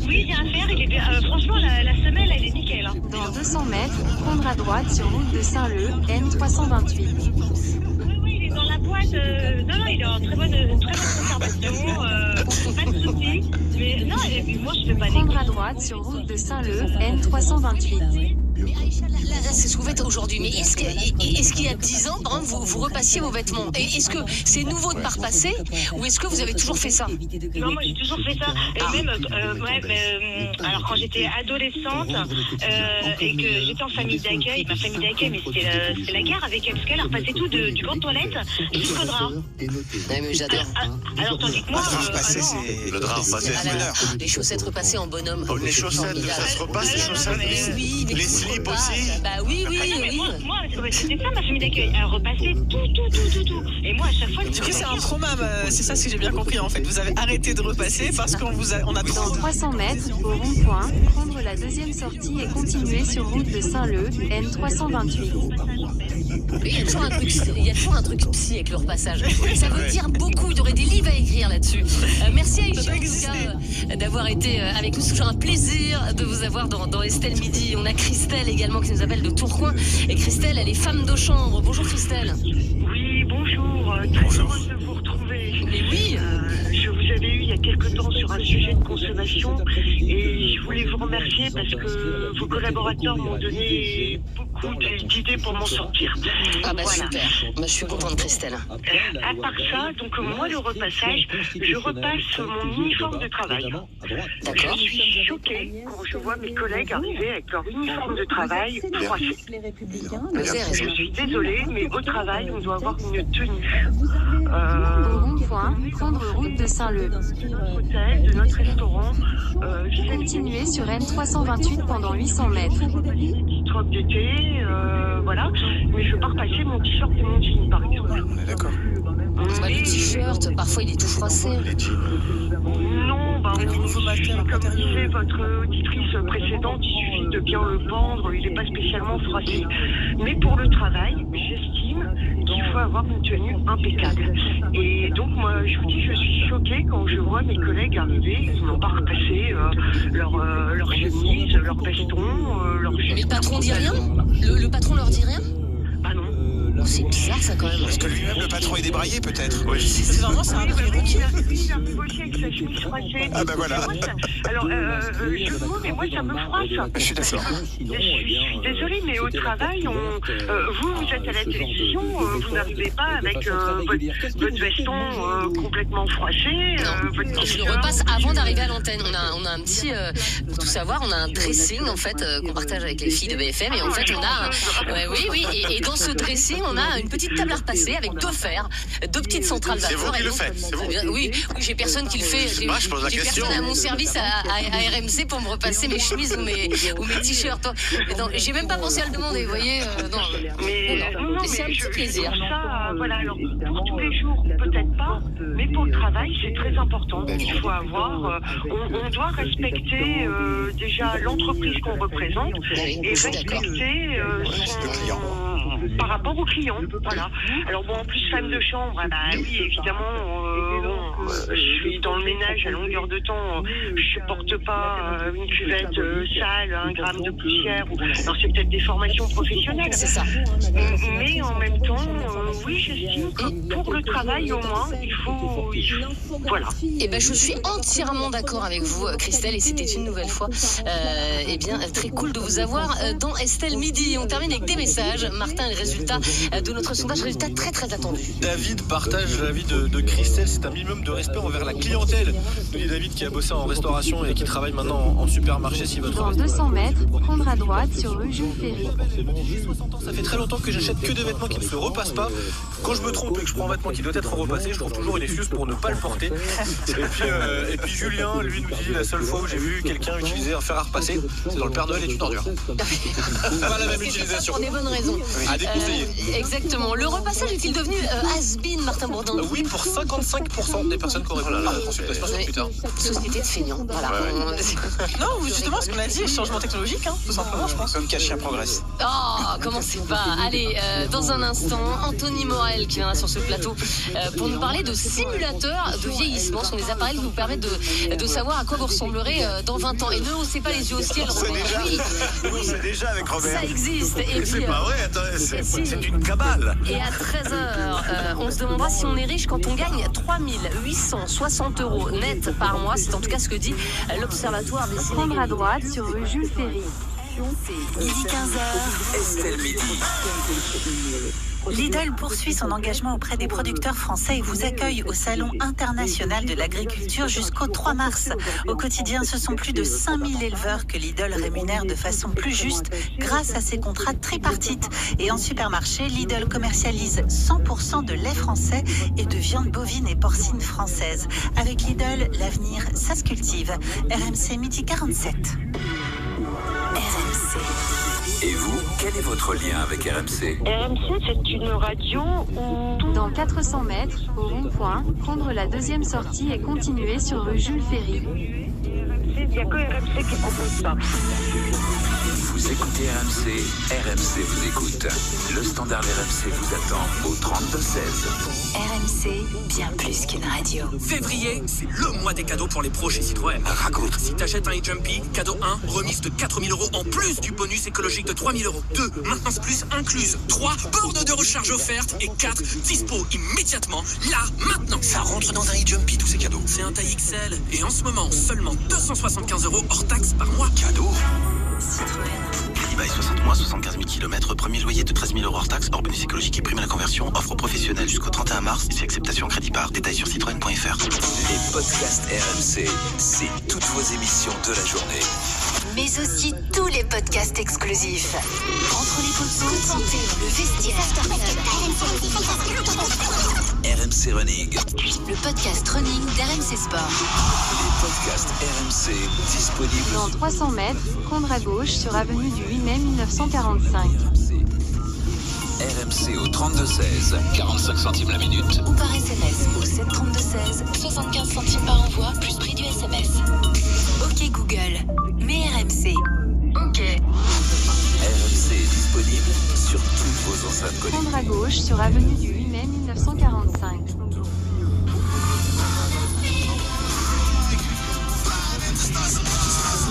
Oui, j'ai un fer. Il est bien, franchement, la semelle, elle est nickel. Hein. Dans 200 mètres, prendre à droite sur route de Saint-Leu, N328. Oui, il est dans la boîte. Non, il est en très bonne conservation. Pas de soucis. Mais non, moi, je fais pas des. Prendre à droite sur route de Saint-Leu, N328. Mais Aïcha, là, c'est ce que vous faites aujourd'hui. Mais est-ce qu'il y a 10 ans, par exemple, vous repassiez vos vêtements? Et est-ce que c'est nouveau de ne pas repasser? Ou est-ce que vous avez toujours fait ça? Non, moi j'ai toujours fait ça. Et même, alors quand j'étais adolescente et que j'étais en famille d'accueil, ma famille d'accueil, mais c'était la guerre avec elle, parce qu'elle a repassé tout du gant de toilette jusqu'au drap. Ouais, mais j'adore. Alors tandis que moi. Le drap repassé, c'est les chaussettes repassées en bonhomme. Les chaussettes, ça se repasse, les chaussettes. Oui, mais slip aussi. Bah oui. Moi, c'était ça ma famille d'accueil. Elle repassait tout. Et moi, à chaque fois, Du coup, c'est un trauma, c'est ça ce que j'ai bien compris en fait. Vous avez arrêté de repasser parce qu'on on a trop. Dans 300 mètres, au rond-point, prendre la deuxième sortie et continuer sur route de Saint-Leu, N328. Il y a toujours un truc psy avec le repassage. Ça veut dire beaucoup. Il y aurait des livres à écrire là-dessus. Merci Aïcha en tout cas, d'avoir été avec nous. C'est toujours un plaisir de vous avoir dans Estelle Midi. On a Christelle également qui nous appelle de Tourcoing. Et Christelle, elle est femme de chambre. Bonjour Christelle. Oui, bonjour. Très heureuse de vous retrouver. Mais oui. Je vous avais eu il y a quelques temps sur un sujet de consommation et je voulais vous remercier parce que vos collaborateurs m'ont donné beaucoup d'idées pour m'en sortir. Ah bah voilà. Super. Bah, je suis contente Christelle. À part ça, donc moi le repassage, je repasse mon uniforme de travail. D'accord. Je suis choquée quand je vois mes collègues arriver avec leur uniforme de travail froissé. Je suis désolée, mais au travail, on doit avoir une tenue. Au rond-point, prendre route de Saint-Leu. De notre hôtel, de notre restaurant. Continuez sur N328 pendant 800 mètres. Petite robe d'été, voilà. Mais je pars passer mon t-shirt et mon jean, par exemple. D'accord. Le t-shirt, parfois il est tout froissé. Non, comme disait votre auditrice précédente, il suffit de bien le pendre, il n'est pas spécialement froissé. Mais pour le travail, j'estime qu'il faut avoir une tenue impeccable. Et donc moi, je vous dis, je suis choquée quand je vois mes collègues arriver, ils n'ont pas repassé leur chemise, leur veston, leur... Mais le patron dit rien ? Le patron leur dit rien ? Ah non. C'est bizarre ça quand même. Parce que lui-même, le patron est débraillé peut-être. Oui. C'est vraiment un prérequis. Il a bossé avec sa chemise froissée. Ah bah voilà. Alors, je vous mais moi ça me froisse. Je suis d'accord. Je suis désolée, mais au travail, vous êtes à la télévision, vous n'arrivez pas avec votre veston complètement froissé. Je le repasse avant d'arriver à l'antenne. On a un petit, pour tout savoir, on a un dressing en fait qu'on partage avec les filles de BFM et en fait on a, oui, et dans ce dressing on a une petite table à repasser avec deux fers, deux petites centrales vapeur. C'est vous qui le faites, c'est vous. Oui, j'ai personne qui le fait. J'ai personne à mon service à RMC pour me repasser mes chemises ou mes t-shirts. J'ai même pas pensé à le demander, vous voyez. Non, c'est un petit plaisir. Ça, voilà, alors pour tous les jours, peut-être pas, mais pour le travail, c'est très important. Il faut avoir, on doit respecter déjà l'entreprise qu'on représente et respecter par rapport aux clients. Voilà. Alors bon, en plus femme de chambre, oui, évidemment, je suis dans le ménage à longueur de temps. Je supporte pas une cuvette sale, un gramme de poussière. Alors c'est peut-être des formations professionnelles. C'est ça. Mais en même temps, oui, j'estime que pour le travail au moins, il faut voilà. Et ben je suis entièrement d'accord avec vous, Christelle, et c'était une nouvelle fois, très cool de vous avoir dans Estelle Midi. On termine avec des messages. Martin, les résultats de notre sondage, résultats très très attendus. David partage l'avis de Christelle, c'est un minimum de respect envers la clientèle. Nous dit David qui a bossé en restauration et qui travaille maintenant en supermarché. Si votre dans 200 mètres, prendre à droite sur rue Jules Ferry. J'ai 60 ans, ça fait très longtemps que j'achète que des vêtements qui ne se repassent pas. Quand je me trompe et que je prends un vêtement qui doit être repassé, je trouve toujours une excuse pour ne pas le porter. Et puis Julien, lui, nous dit la seule fois où j'ai vu quelqu'un utiliser un fer à repasser, c'est dans le Père Noël est une ordure. Pas la même utilisation. Pour des bonnes raisons. À déconseiller. Exactement. Le repassage est-il devenu has-been, Martin Bourdin? Oui, pour 55% des personnes qui auraient répondu à la consultation sur Twitter. Société de feignants. Voilà. Non, justement, ce qu'on a dit, changement technologique, tout simplement, je pense. Comme Cachia progresse. Oh, comment c'est pas. Allez, dans un instant, Anthony Morel qui viendra sur ce plateau pour nous parler de simulateurs de vieillissement. Ce sont des appareils qui vous permettent de savoir à quoi vous ressemblerez dans 20 ans. Et ne haussez pas les yeux au ciel, Robert. On sait déjà avec Robert. Ça existe. Et c'est pas vrai, attendez, c'est une cabale. Et à 13h, on se demandera si on est riche quand on gagne 3 860 € net par mois. C'est en tout cas ce que dit l'Observatoire des Sénégalais. Prendre à droite sur rue Jules Ferry. Midi 15h. Estelle Midi. Lidl poursuit son engagement auprès des producteurs français et vous accueille au Salon international de l'agriculture jusqu'au 3 mars. Au quotidien, ce sont plus de 5000 éleveurs que Lidl rémunère de façon plus juste grâce à ses contrats tripartites. Et en supermarché, Lidl commercialise 100% de lait français et de viande bovine et porcine française. Avec Lidl, l'avenir, ça se cultive. RMC Midi 47. RMC. Et vous, quel est votre lien avec RMC? RMC, c'est une radio où... Dans 400 mètres, au rond-point, prendre la deuxième sortie et continuer sur rue Jules Ferry. Il n'y a que RMC qui propose ça. Vous écoutez RMC, RMC vous écoute. Le standard RMC vous attend au 32-16. RMC, bien plus qu'une radio. Février, c'est le mois des cadeaux pour les pros chez Citroën. Raconte. Si t'achètes un e-Jumpy, cadeau 1, remise de 4 000 € en plus du bonus écologique de 3 000 €. 2, maintenance plus incluse. 3, bornes de recharge offertes. Et 4, dispo immédiatement, là, maintenant. Ça rentre dans un e-Jumpy, tous ces cadeaux. C'est un taille XL. Et en ce moment, seulement 275 € hors taxe par mois. Cadeau. Citroën. Crédit bail 60 mois, 75 000 km, premier loyer de 13 000 € hors taxe, hors bonus écologique et prime à la conversion, offre professionnelle jusqu'au 31 mars, si acceptation crédit par, détails sur citroën.fr. Les podcasts RMC, c'est toutes vos émissions de la journée. Mais aussi tous les podcasts exclusifs. Entre les potes le vestiaire, RMC Running. le podcast running d'RMC Sport. Les podcasts RMC disponibles. Dans 300 mètres, prendre à gauche sur avenue du 8 mai 1945. RMC au 32-16, 45 centimes la minute. Ou par SMS au 732-16, 75 centimes par envoi, plus prix du SMS. Ok Google, mais RMC. Ok. RMC est disponible sur toutes vos enceintes connectées. Prendre à gauche sur avenue du 8 mai 1945.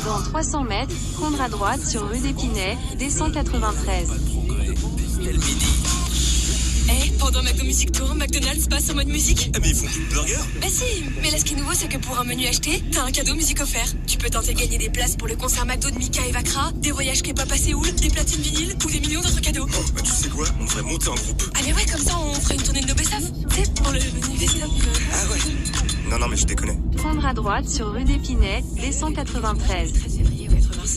Dans 300 mètres, prendre à droite sur rue d'Épinay, D193. Pendant McDo Music Tour, McDonald's passe en mode musique. Mais ils font plus de burgers? Bah si, mais là ce qui est nouveau c'est que pour un menu acheté, t'as un cadeau musique offert. Tu peux tenter de gagner des places pour le concert McDo de Mika et Vakra, des voyages Kebab à Séoul, des platines vinyles ou des millions d'autres cadeaux. Oh, bah tu sais quoi? On devrait monter un groupe. Ah mais ouais, comme ça on ferait une tournée de nos best-of. Tu sais, pour le menu best-of. Ah ouais? Non mais je déconne. Prendre à droite sur rue d'Épinay, D193.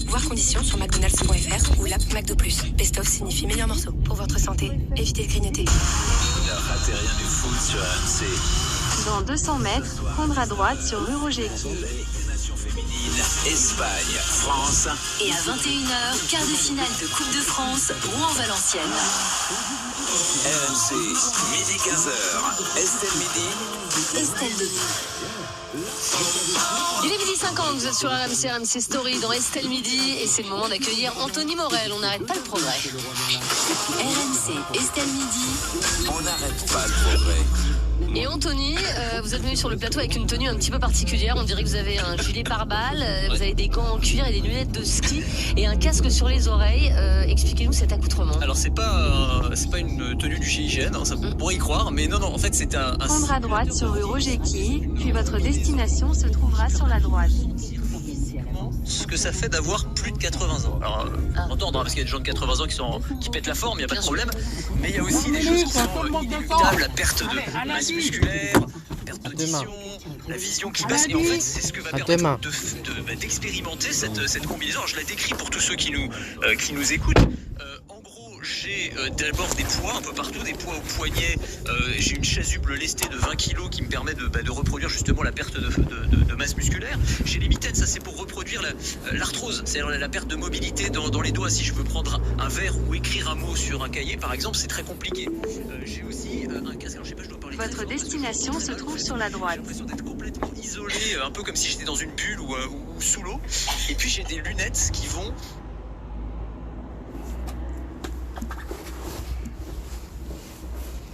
Voir conditions sur mcdonalds.fr ou l'app McDo+. Best-of signifie meilleur morceau. Pour votre santé, évitez de grignoter. Ne ratez rien du foot sur RMC. Dans 200 mètres, prendre à droite sur rue Roger-Qui. Espagne, France. Et à 21h, quart de finale de Coupe de France, Rouen-Valenciennes. RMC, midi 15h. Estelle Midi. Estelle Midi. Il est midi 50, vous êtes sur RMC Story dans Estelle Midi et c'est le moment d'accueillir Anthony Morel, on n'arrête pas le progrès. RMC, Estelle Midi. On n'arrête pas le progrès. Et Anthony, vous êtes venu sur le plateau avec une tenue un petit peu particulière, on dirait que vous avez un gilet pare-balles, vous avez des gants en cuir et des lunettes de ski et un casque sur les oreilles. Expliquez-nous cet accoutrement. Alors c'est pas une tenue du GIGN, hein, ça pourrait y croire, mais non, en fait c'est un... Prendre à droite sur rue Roger-Qui, puis votre destination se trouvera sur la droite. Ce que ça fait d'avoir plus de 80 ans. Alors, on entend, parce qu'il y a des gens de 80 ans qui pètent la forme, il n'y a pas de problème. Mais il y a aussi des choses qui sont inéluctables, la perte de masse musculaire, la perte d'audition, la vision qui baisse. Et en fait, c'est ce que va permettre d'expérimenter cette combinaison. Alors, je la décris pour tous ceux qui nous écoutent. J'ai d'abord des poids un peu partout, des poids au poignet. J'ai une chasuble lestée de 20 kg qui me permet de reproduire justement la perte de masse musculaire. J'ai les mitaines, ça c'est pour reproduire l'arthrose, c'est-à-dire la perte de mobilité dans les doigts. Si je veux prendre un verre ou écrire un mot sur un cahier par exemple, c'est très compliqué. J'ai aussi un casque, alors je sais pas, je dois parler. Votre destination se trouve sur la droite. J'ai l'impression d'être complètement isolé, un peu comme si j'étais dans une bulle ou sous l'eau. Et puis j'ai des lunettes qui vont